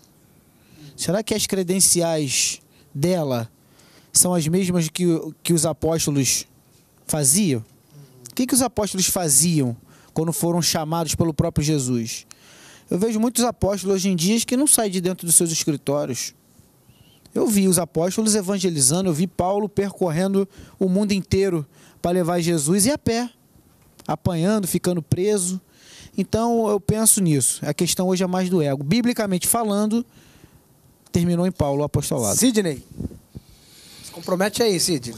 Será que as credenciais dela são as mesmas que os apóstolos faziam? O que os apóstolos faziam quando foram chamados pelo próprio Jesus? Eu vejo muitos apóstolos hoje em dia que não saem de dentro dos seus escritórios. Eu vi os apóstolos evangelizando, eu vi Paulo percorrendo o mundo inteiro para levar Jesus e a pé, apanhando, ficando preso. Então eu penso nisso. A questão hoje é mais do ego. Biblicamente falando, terminou em Paulo o apostolado. Sidney, se compromete aí, Sidney.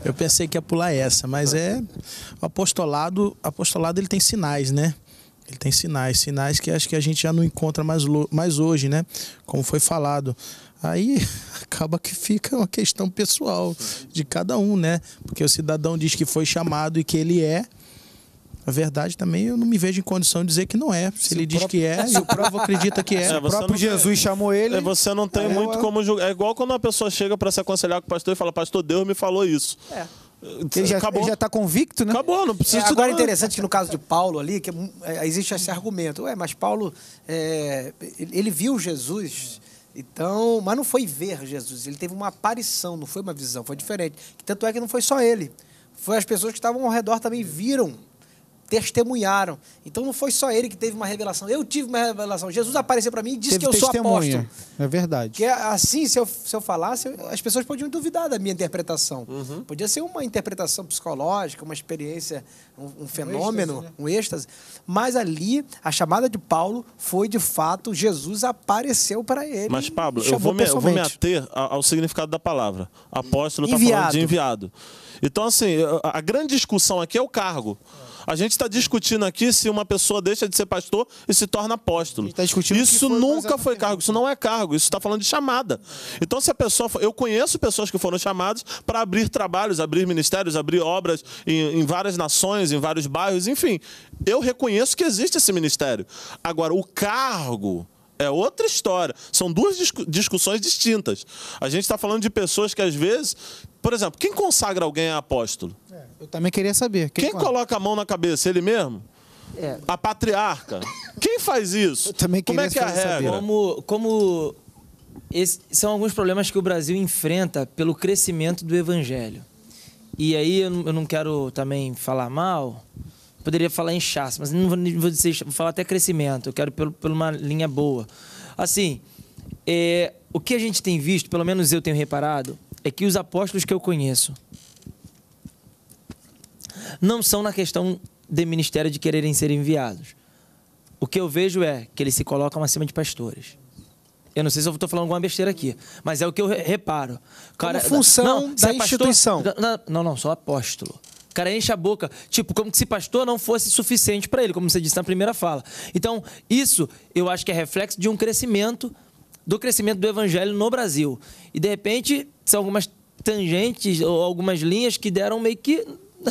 Eu pensei que ia pular essa, mas o apostolado ele tem sinais, né? Ele tem sinais que acho que a gente já não encontra mais hoje, né? Como foi falado. Aí acaba que fica uma questão pessoal de cada um, né? Porque o cidadão diz que foi chamado e que ele é. A verdade também, eu não me vejo em condição de dizer que não é. Se ele diz que é, e o próprio acredita que é. O próprio Jesus chamou ele. Você não tem muito como julgar. É igual quando uma pessoa chega para se aconselhar com o pastor e fala, pastor, Deus me falou isso. Ele já está convicto, né? Acabou, não precisa agora é interessante que no caso de Paulo ali, que existe esse argumento. Mas Paulo, ele viu Jesus, então, mas não foi ver Jesus. Ele teve uma aparição, não foi uma visão, foi diferente. Tanto é que não foi só ele. Foi as pessoas que estavam ao redor também viram, testemunharam. Então não foi só ele que teve uma revelação. Eu tive uma revelação. Jesus apareceu para mim e disse que eu sou apóstolo. É verdade. Que assim, se eu falasse, as pessoas podiam duvidar da minha interpretação. Podia ser uma interpretação psicológica, uma experiência, um fenômeno, um êxtase. Mas ali, a chamada de Paulo foi, de fato, Jesus apareceu para ele. Mas, Pablo, eu vou me ater ao significado da palavra. Apóstolo está falando de enviado. Então, assim, a grande discussão aqui é o cargo. A gente está discutindo aqui se uma pessoa deixa de ser pastor e se torna apóstolo. Isso nunca foi cargo, isso não é cargo, isso está falando de chamada. Então, se a pessoa... Eu conheço pessoas que foram chamadas para abrir trabalhos, abrir ministérios, abrir obras em várias nações, em vários bairros, enfim. Eu reconheço que existe esse ministério. Agora, o cargo... é outra história. São duas discussões distintas. A gente está falando de pessoas que, às vezes... Por exemplo, quem consagra alguém é apóstolo? Eu também queria saber. Quem coloca a mão na cabeça? Ele mesmo? A patriarca? Quem faz isso? Eu também Como é que é a regra? São alguns problemas que o Brasil enfrenta pelo crescimento do evangelho. E aí eu não quero também falar mal... Poderia falar inchaço, mas não vou dizer, vou falar até crescimento. Eu quero por uma linha boa. Assim, o que a gente tem visto, pelo menos eu tenho reparado, é que os apóstolos que eu conheço não são na questão de ministério de quererem ser enviados. O que eu vejo é que eles se colocam acima de pastores. Eu não sei se eu estou falando alguma besteira aqui, mas é o que eu reparo. Cara, como função da instituição. Não, só apóstolo. O cara enche a boca, tipo, como se pastor não fosse suficiente para ele, como você disse na primeira fala. Então, isso eu acho que é reflexo de um crescimento, do crescimento do evangelho no Brasil. E, de repente, são algumas tangentes ou algumas linhas que deram meio que...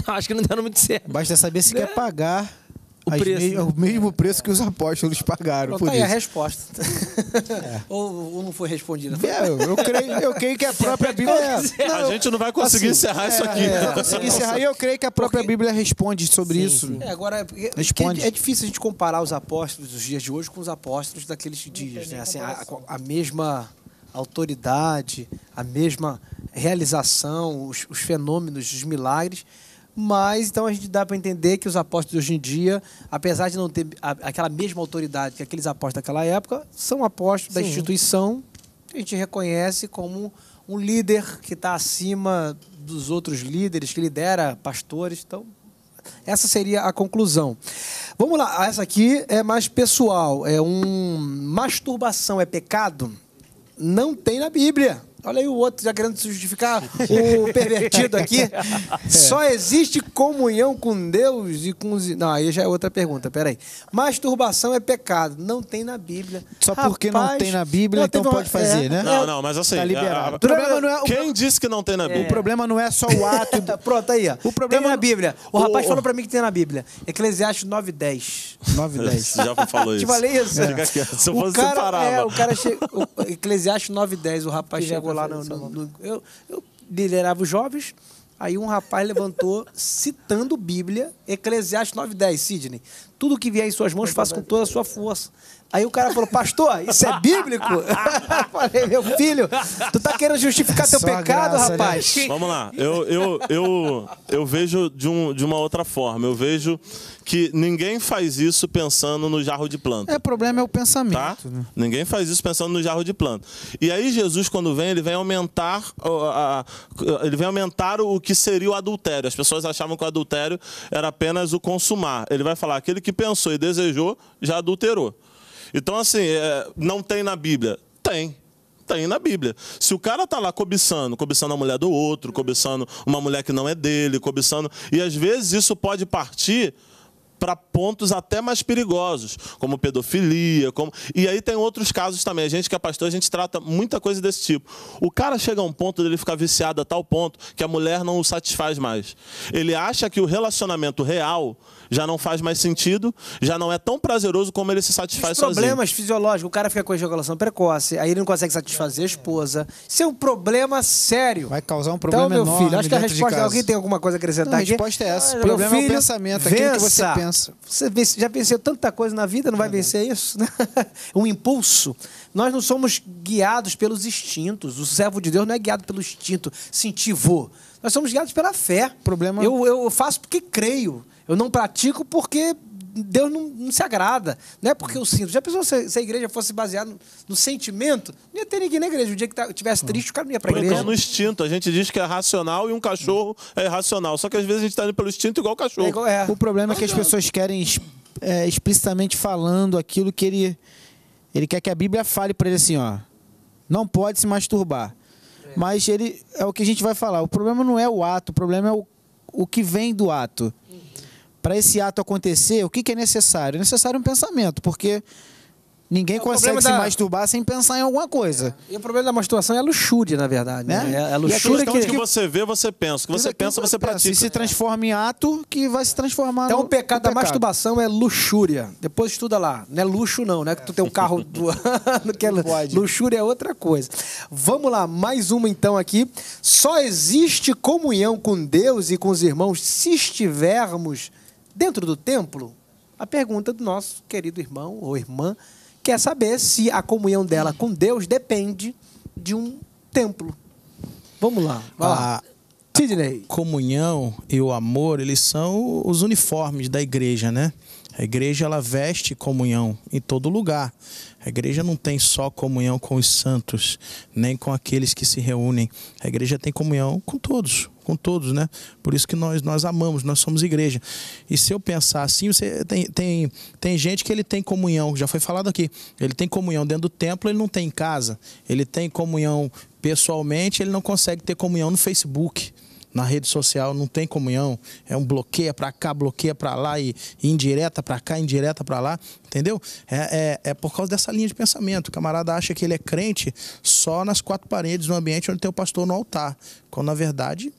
Acho que não deram muito certo. Basta saber se quer pagar o mesmo preço que os apóstolos pagaram. Tá aí a resposta. Ou não foi respondida? Eu creio que a própria Bíblia... A gente não vai conseguir encerrar isso aqui. Não conseguir encerrar. E eu creio que a própria Bíblia responde sobre isso. Agora, é difícil a gente comparar os apóstolos dos dias de hoje com os apóstolos daqueles dias. Né? Assim, a mesma autoridade, a mesma realização, os fenômenos, os milagres... Mas, então, a gente dá para entender que os apóstolos hoje em dia, apesar de não ter aquela mesma autoridade que aqueles apóstolos daquela época, são apóstolos da instituição que a gente reconhece como um líder que está acima dos outros líderes, que lidera pastores. Então, essa seria a conclusão. Vamos lá, essa aqui é mais pessoal. Masturbação é pecado? Não tem na Bíblia. Olha aí o outro já querendo se justificar, o pervertido aqui. Só existe comunhão com Deus e com os... Não, aí já é outra pergunta, peraí. Masturbação é pecado. Não tem na Bíblia. Só porque não tem na Bíblia, então pode fazer, né? Não, mas assim... Tá liberado. Quem disse que não tem na Bíblia? O problema não é só o ato... Pronto, aí, ó. O problema tem na Bíblia. O rapaz falou pra mim que tem na Bíblia. Eclesiastes 9:10. 9:10. Já falou isso. Te falei isso. Se eu fosse separava. O cara chegou... Eclesiastes 9:10, o rapaz chegou lá no... liderava os jovens. Aí um rapaz levantou, citando Bíblia, Eclesiastes 9:10, Sidney. Tudo que vier em suas mãos, faça com toda a sua força. Aí o cara falou, pastor, isso é bíblico? Falei, meu filho, tu tá querendo justificar teu pecado, graça, rapaz? né? Vamos lá, eu vejo de uma outra forma. Eu vejo que ninguém faz isso pensando no jarro de planta. O problema é o pensamento. Tá? Né? Ninguém faz isso pensando no jarro de planta. E aí Jesus, quando vem, ele vem aumentar o que seria o adultério. As pessoas achavam que o adultério era apenas o consumar. Ele vai falar, aquele que pensou e desejou, já adulterou. Então, assim, não tem na Bíblia? Tem na Bíblia. Se o cara tá lá cobiçando a mulher do outro, cobiçando uma mulher que não é dele, cobiçando... E às vezes isso pode partir para pontos até mais perigosos, como pedofilia, e aí tem outros casos também. A gente que é pastor, a gente trata muita coisa desse tipo. O cara chega a um ponto dele ficar viciado a tal ponto que a mulher não o satisfaz mais. Ele acha que o relacionamento real já não faz mais sentido, já não é tão prazeroso como ele se satisfaz sozinho. Problemas fisiológicos, o cara fica com ejaculação precoce, aí ele não consegue satisfazer a esposa. Isso é um problema sério. Vai causar um problema então, meu enorme filho, acho que a dentro de resposta... casa. Alguém tem alguma coisa a acrescentar Não, a aqui? resposta é essa. O Meu problema é o filho, pensamento, aquilo que você pensa. Você já venceu tanta coisa na vida, não vai vencer isso? Um impulso. Nós não somos guiados pelos instintos. O servo de Deus não é guiado pelo instinto, sentir vou. Nós somos guiados pela fé. Problema... Eu faço porque creio. Eu não pratico porque Deus não se agrada. Não é porque eu sinto. Já pensou se a igreja fosse baseada no sentimento? Não ia ter ninguém na igreja. O dia que estivesse triste, o cara não ia para a igreja. Então, no instinto. A gente diz que é racional e um cachorro é irracional. Só que às vezes a gente está indo pelo instinto igual o cachorro. O problema é que as pessoas querem explicitamente falando aquilo que ele quer que a Bíblia fale para ele assim, ó. Não pode se masturbar. Mas é o que a gente vai falar. O problema não é o ato, o problema é o que vem do ato. Para esse ato acontecer, o que é necessário? É necessário um pensamento, porque ninguém consegue se masturbar sem pensar em alguma coisa. E o problema da masturbação é a luxúria, na verdade. Né? É a luxúria que você vê, você pensa. O que você pensa, você pratica. E se transforma em ato que vai se transformar então, o pecado da masturbação é luxúria. Depois estuda lá. Não é luxo, não. Não é que tu tem um carro do ano. Que é luxúria é outra coisa. Vamos lá, mais uma então aqui. Só existe comunhão com Deus e com os irmãos se estivermos dentro do templo? A pergunta do nosso querido irmão ou irmã quer saber se a comunhão dela com Deus depende de um templo. Vamos lá. Vai lá. Sidney. A comunhão e o amor, eles são os uniformes da igreja, né? A igreja, ela veste comunhão em todo lugar. A igreja não tem só comunhão com os santos, nem com aqueles que se reúnem. A igreja tem comunhão com todos, né? Por isso que nós amamos, nós somos igreja. E se eu pensar assim, você tem gente que ele tem comunhão, já foi falado aqui, ele tem comunhão dentro do templo, ele não tem em casa. Ele tem comunhão pessoalmente, ele não consegue ter comunhão no Facebook. Na rede social não tem comunhão, é um bloqueia para cá, bloqueia para lá e indireta para cá, indireta para lá, entendeu? É por causa dessa linha de pensamento. O camarada acha que ele é crente só nas quatro paredes, no ambiente onde tem o pastor no altar, quando na verdade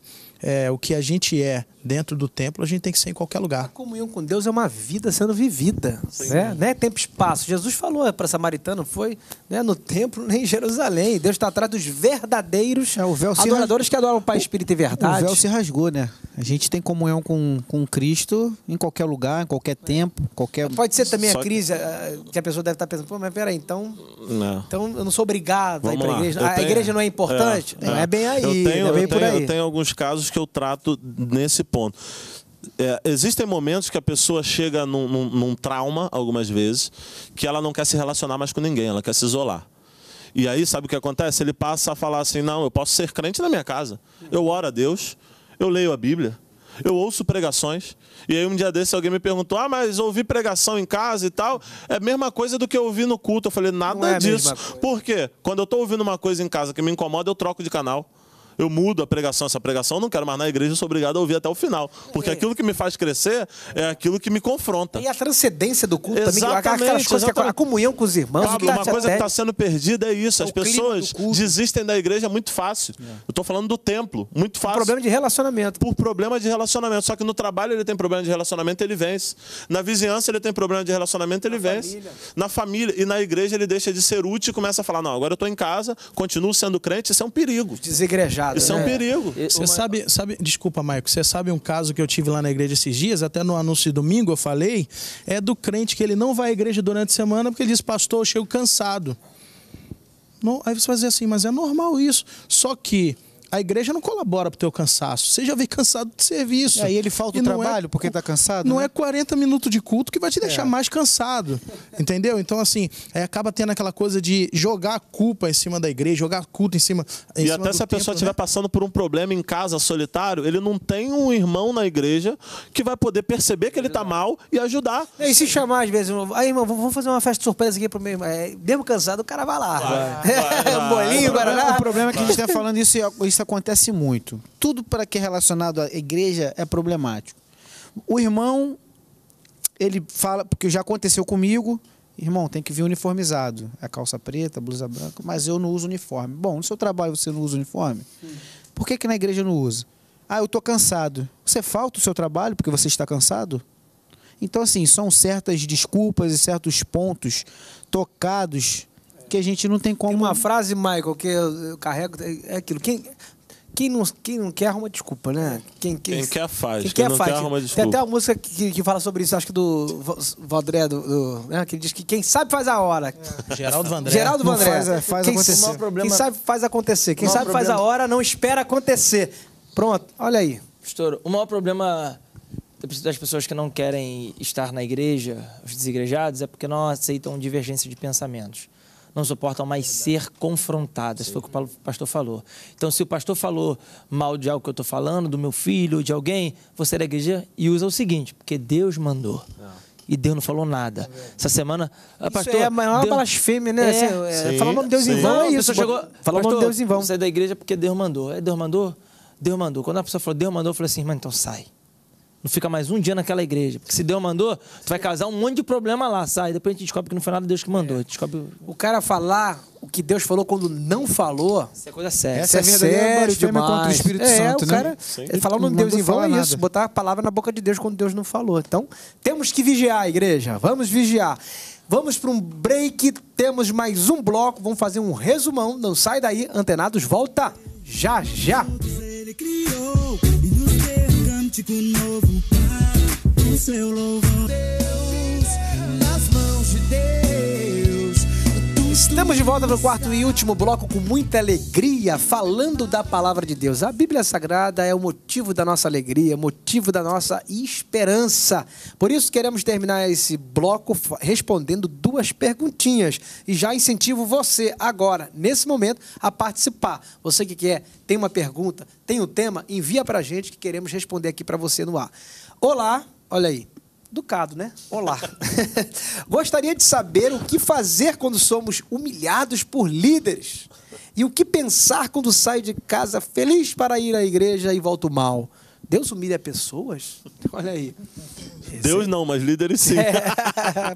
o que a gente é dentro do templo, a gente tem que ser em qualquer lugar. A comunhão com Deus é uma vida sendo vivida. Né? Tempo e espaço. Jesus falou para a samaritana, foi no templo nem em Jerusalém. Deus está atrás dos verdadeiros adoradores que adoram o Pai, Espírito e Verdade. O véu se rasgou, né? A gente tem comunhão com Cristo em qualquer lugar, em qualquer tempo, qualquer... Pode ser também a crise que a pessoa deve estar pensando, pô, mas peraí, então eu não sou obrigado a ir para a igreja. A igreja não é importante? Não é bem aí, não é bem por aí. Eu tenho alguns casos que eu trato nesse ponto. Existem momentos que a pessoa chega num trauma, algumas vezes, que ela não quer se relacionar mais com ninguém, ela quer se isolar. E aí, sabe o que acontece? Ele passa a falar assim, não, eu posso ser crente na minha casa. Eu oro a Deus, eu leio a Bíblia, eu ouço pregações. E aí um dia desse alguém me perguntou, mas ouvir pregação em casa e tal, é a mesma coisa do que eu ouvir no culto. Eu falei, nada disso. Por quê? Quando eu estou ouvindo uma coisa em casa que me incomoda, eu troco de canal. Eu mudo a pregação, essa pregação eu não quero mais na igreja, eu sou obrigado a ouvir até o final. Porque aquilo que me faz crescer é aquilo que me confronta. E a transcendência do culto também, exatamente. A comunhão com os irmãos. Pablo, uma coisa que está sendo perdida é isso. As pessoas desistem da igreja muito fácil. Eu estou falando do templo, muito fácil. Por problema de relacionamento. Por problema de relacionamento. Só que no trabalho ele tem problema de relacionamento, ele vence. Na vizinhança ele tem problema de relacionamento, ele vence. Na família. E na igreja ele deixa de ser útil e começa a falar, não, agora eu estou em casa, continuo sendo crente, isso é um perigo. Desigrejar. complicado. Isso é um perigo. Você sabe, desculpa, Maico, você sabe um caso que eu tive lá na igreja esses dias, até no anúncio de domingo eu falei, é do crente que ele não vai à igreja durante a semana porque ele diz, pastor, eu chego cansado. Não, aí você vai dizer assim, mas é normal isso. Só que a igreja não colabora pro teu cansaço. Você já vem cansado de serviço. E aí ele falta o trabalho porque tá cansado? Não né? é 40 minutos de culto que vai te deixar mais cansado. Entendeu? Então, assim, acaba tendo aquela coisa de jogar a culpa em cima da igreja, jogar culto em cima E até se a pessoa estiver passando por um problema em casa, solitário, ele não tem um irmão na igreja que vai poder perceber que ele tá mal e ajudar. E se chamar às vezes, aí, irmão, vamos fazer uma festa surpresa aqui pro meu irmão. Mesmo cansado, o cara vai lá. Um bolinho, Guaraná. O problema é que a gente está falando isso acontece muito. Tudo para que é relacionado à igreja é problemático. O irmão, ele fala, porque já aconteceu comigo, irmão, tem que vir uniformizado. É calça preta, blusa branca, mas eu não uso uniforme. Bom, no seu trabalho você não usa uniforme? Por que na igreja não usa? Ah, eu estou cansado. Você falta o seu trabalho porque você está cansado? Então, assim, são certas desculpas e certos pontos tocados que a gente não tem como... Tem uma frase, Michael, que eu carrego, é aquilo. Quem não quer arruma desculpa, né? Quem quer faz. Quem Quem quer não faz. quer arruma Tem desculpa. até uma música que fala sobre isso, acho que do Vandré, né? Que ele diz que quem sabe faz a hora. Geraldo Vandré. Geraldo Não Vandré. faz Quem- acontecer. Quem sabe faz acontecer. Quem sabe faz a hora, não espera acontecer. Pronto, olha aí. Pastor, o maior problema das pessoas que não querem estar na igreja, os desigrejados, é porque não aceitam divergência de pensamentos. Não suportam mais ser confrontadas. Foi o que o pastor falou. Então, se o pastor falou mal de algo que eu estou falando, do meu filho, de alguém, você é da igreja e usa o seguinte, porque Deus mandou. E Deus não falou nada. Essa semana... Isso é a maior blasfêmia, né? Falar o nome de Deus em vão é isso. Falar o nome de Deus em vão. Você é da igreja porque Deus mandou. Deus mandou? Deus mandou. Quando a pessoa falou Deus mandou, eu falei assim, irmão, então sai. Não fica mais um dia naquela igreja. Porque se Deus mandou, tu vai causar um monte de problema lá, sai. Depois a gente descobre que não foi nada Deus que mandou. Descobre... O cara falar o que Deus falou quando não falou... Isso é coisa séria. Essa é verdadeira blasfêmia contra o Espírito Santo, o cara falar o nome de Deus em vão é nada. isso. Botar a palavra na boca de Deus quando Deus não falou. Então, temos que vigiar, igreja. Vamos vigiar. Vamos para um break. Temos mais um bloco. Vamos fazer um resumão. Não sai daí. Antenados, volta já, já. Ele criou e nos deu um cântico novo para o seu louvor. Deus, nas mãos de Deus. Estamos de volta no quarto e último bloco com muita alegria, falando da palavra de Deus. A Bíblia Sagrada é o motivo da nossa alegria, motivo da nossa esperança. Por isso queremos terminar esse bloco respondendo duas perguntinhas. E já incentivo você agora, nesse momento, a participar. Você que quer, tem uma pergunta, tem um tema, envia pra gente que queremos responder aqui pra você no ar. Olá, olha aí. Educado, né? Olá. Gostaria de saber o que fazer quando somos humilhados por líderes e o que pensar quando saio de casa feliz para ir à igreja e volto mal. Deus humilha pessoas? Olha aí. Deus não, mas líderes sim.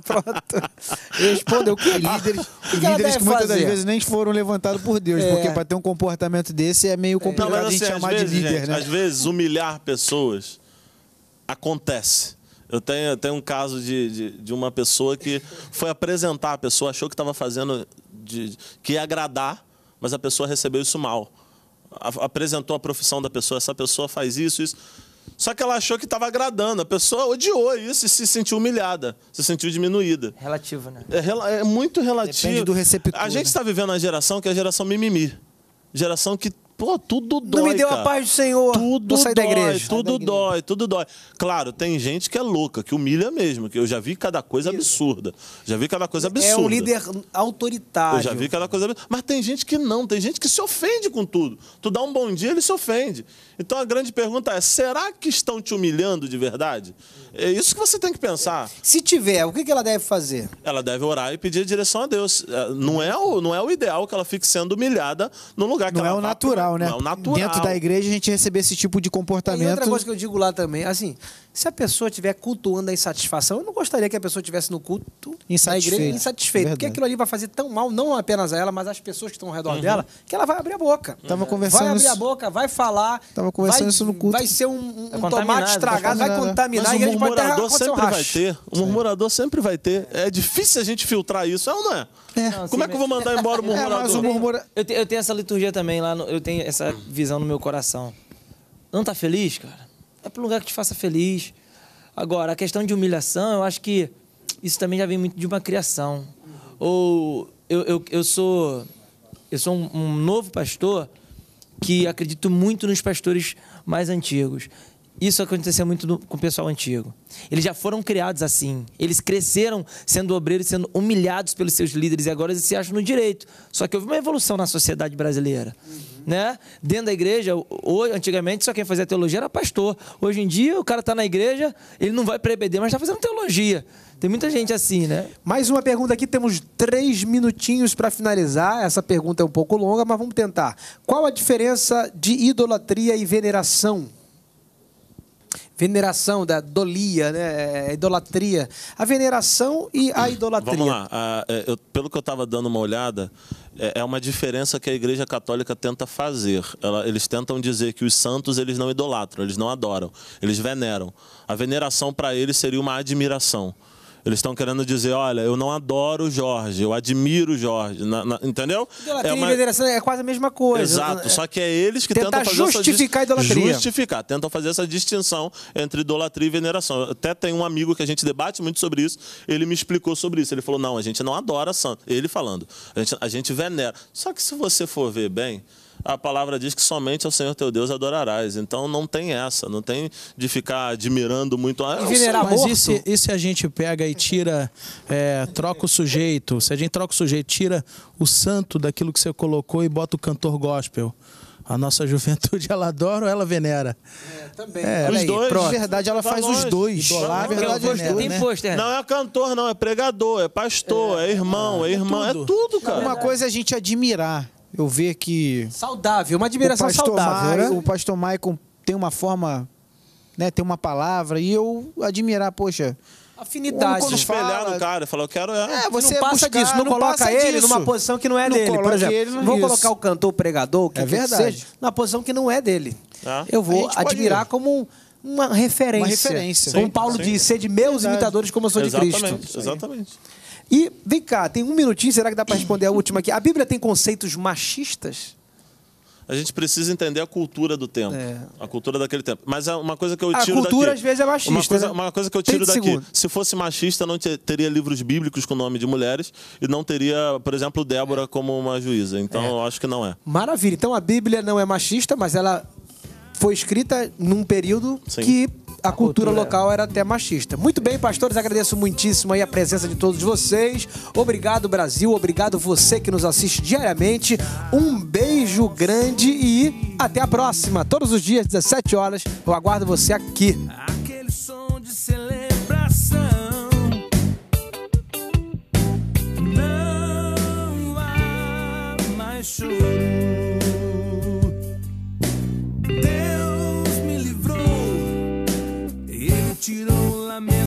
Pronto. Respondeu o que Líderes ela que muitas das fazer? vezes nem foram levantados por Deus, porque para ter um comportamento desse é meio Não, complicado mas a gente assim, chamar às vezes, de líder, gente, né? às vezes humilhar pessoas acontece. Eu tenho um caso de uma pessoa que foi apresentar a pessoa, achou que estava fazendo, que ia agradar, mas a pessoa recebeu isso mal. Apresentou a profissão da pessoa, essa pessoa faz isso, isso. Só que ela achou que estava agradando, a pessoa odiou isso e se sentiu humilhada, se sentiu diminuída. Relativo, né? É muito relativo. Depende do receptor, A gente né? está vivendo uma geração que é a geração mimimi. Geração que, pô, tudo dói, Não me deu cara. a paz do Senhor. Tudo Vou sair da dói, igreja. tudo dói, tudo dói. Claro, tem gente que é louca, que humilha mesmo, que eu já vi cada coisa absurda. Já vi cada coisa absurda. É um líder autoritário. Eu já vi cada coisa absurda. Mas tem gente que não, tem gente que se ofende com tudo. Tu dá um bom dia, ele se ofende. Então a grande pergunta é, será que estão te humilhando de verdade? É isso que você tem que pensar. Se tiver, o que ela deve fazer? Ela deve orar e pedir direção a Deus. Não é o ideal que ela fique sendo humilhada no lugar que Não ela é o vá, natural, né? Não é o natural. Dentro da igreja a gente receber esse tipo de E comportamento. outra coisa que eu digo lá também, assim, se a pessoa estiver cultuando a insatisfação, eu não gostaria que a pessoa estivesse no culto Insatisfeita. da igreja insatisfeita. Porque Verdade. aquilo ali vai fazer tão mal, não apenas a ela, mas às pessoas que estão ao redor dela, que ela vai abrir a boca. Tava conversando Vai abrir isso- a boca, vai falar. Tava conversando vai, isso no culto. Vai ser um contaminado, tomate estragado, vai contaminar. Mas e o a gente pode até murmurador acontecer um sempre vai racho. ter. O murmurador sempre vai ter. É difícil a gente filtrar isso, é ou não é? Não, Como sim, é que eu vou mandar embora o murmurador? mas o murmura... Eu tenho essa liturgia também lá, eu tenho essa visão no meu coração. Não tá feliz, cara? É para um lugar que te faça feliz. Agora, a questão de humilhação, eu acho que isso também já vem muito de uma criação. Ou eu sou um novo pastor que acredito muito nos pastores mais antigos. Isso aconteceu muito com o pessoal antigo. Eles já foram criados assim. Eles cresceram sendo obreiros, sendo humilhados pelos seus líderes, e agora eles se acham no direito. Só que houve uma evolução na sociedade brasileira. Né? Dentro da igreja, antigamente só quem fazia teologia era pastor. Hoje em dia, o cara está na igreja, ele não vai para EBD, mas está fazendo teologia. Tem muita gente assim, né? Mais uma pergunta aqui, temos 3 minutinhos para finalizar. Essa pergunta é um pouco longa, mas vamos tentar. Qual a diferença de idolatria e veneração? Veneração, da dolia, né? Idolatria. A veneração e a idolatria. Vamos lá. Pelo que eu estava dando uma olhada, é uma diferença que a Igreja Católica tenta fazer. Eles tentam dizer que os santos eles não idolatram, eles não adoram, eles veneram. A veneração para eles seria uma admiração. Eles estão querendo dizer, olha, eu não adoro o Jorge, eu admiro o Jorge, entendeu? Idolatria e veneração é quase a mesma coisa. Exato, só que é eles que tentam fazer justificar a idolatria. Tentam fazer essa distinção entre idolatria e veneração. Até tem um amigo que a gente debate muito sobre isso, ele me explicou sobre isso. Ele falou, não, a gente não adora santo. Ele falando, a gente venera. Só que se você for ver bem, a palavra diz que somente ao Senhor teu Deus adorarás. Então não tem essa, não tem de ficar admirando muito. Mas e se a gente pega e tira, troca o sujeito? Se a gente troca o sujeito, tira o santo daquilo que você colocou e bota o cantor gospel. A nossa juventude, ela adora ou ela venera? Também. Os dois. Na verdade, ela faz os dois. Idolar, verdade, Não é cantor, não. É pregador, é pastor, é irmão, é irmã. É tudo, cara. Uma coisa é a gente admirar. Eu ver que... Saudável, uma admiração saudável, né? O pastor Maicon tem uma forma, né, tem uma palavra, e eu admirar, poxa... Afinidade. Se espelhar no cara, falar, eu quero... Você não passa disso, não coloca ele numa posição que não é dele. Por exemplo, vou colocar o cantor, o pregador, que seja, numa posição que não é dele. Eu vou admirar como uma referência. Uma referência. Como Paulo diz, ser de meus imitadores como eu sou de Cristo. Exatamente. E, vem cá, tem um minutinho, será que dá para responder a última aqui? A Bíblia tem conceitos machistas? A gente precisa entender a cultura do tempo. A cultura daquele tempo. Mas é uma coisa que eu tiro daqui. A cultura, às vezes, é machista. Uma coisa que eu tiro daqui. Se fosse machista, não teria livros bíblicos com o nome de mulheres e não teria, por exemplo, Débora como uma juíza. Então, eu acho que não é. Maravilha. Então, a Bíblia não é machista, mas ela foi escrita num período que a cultura local era até machista. Muito bem, pastores, agradeço muitíssimo aí a presença de todos vocês. Obrigado, Brasil. Obrigado você que nos assiste diariamente. Um beijo grande e até a próxima. Todos os dias, 17 horas, eu aguardo você aqui. Aquele som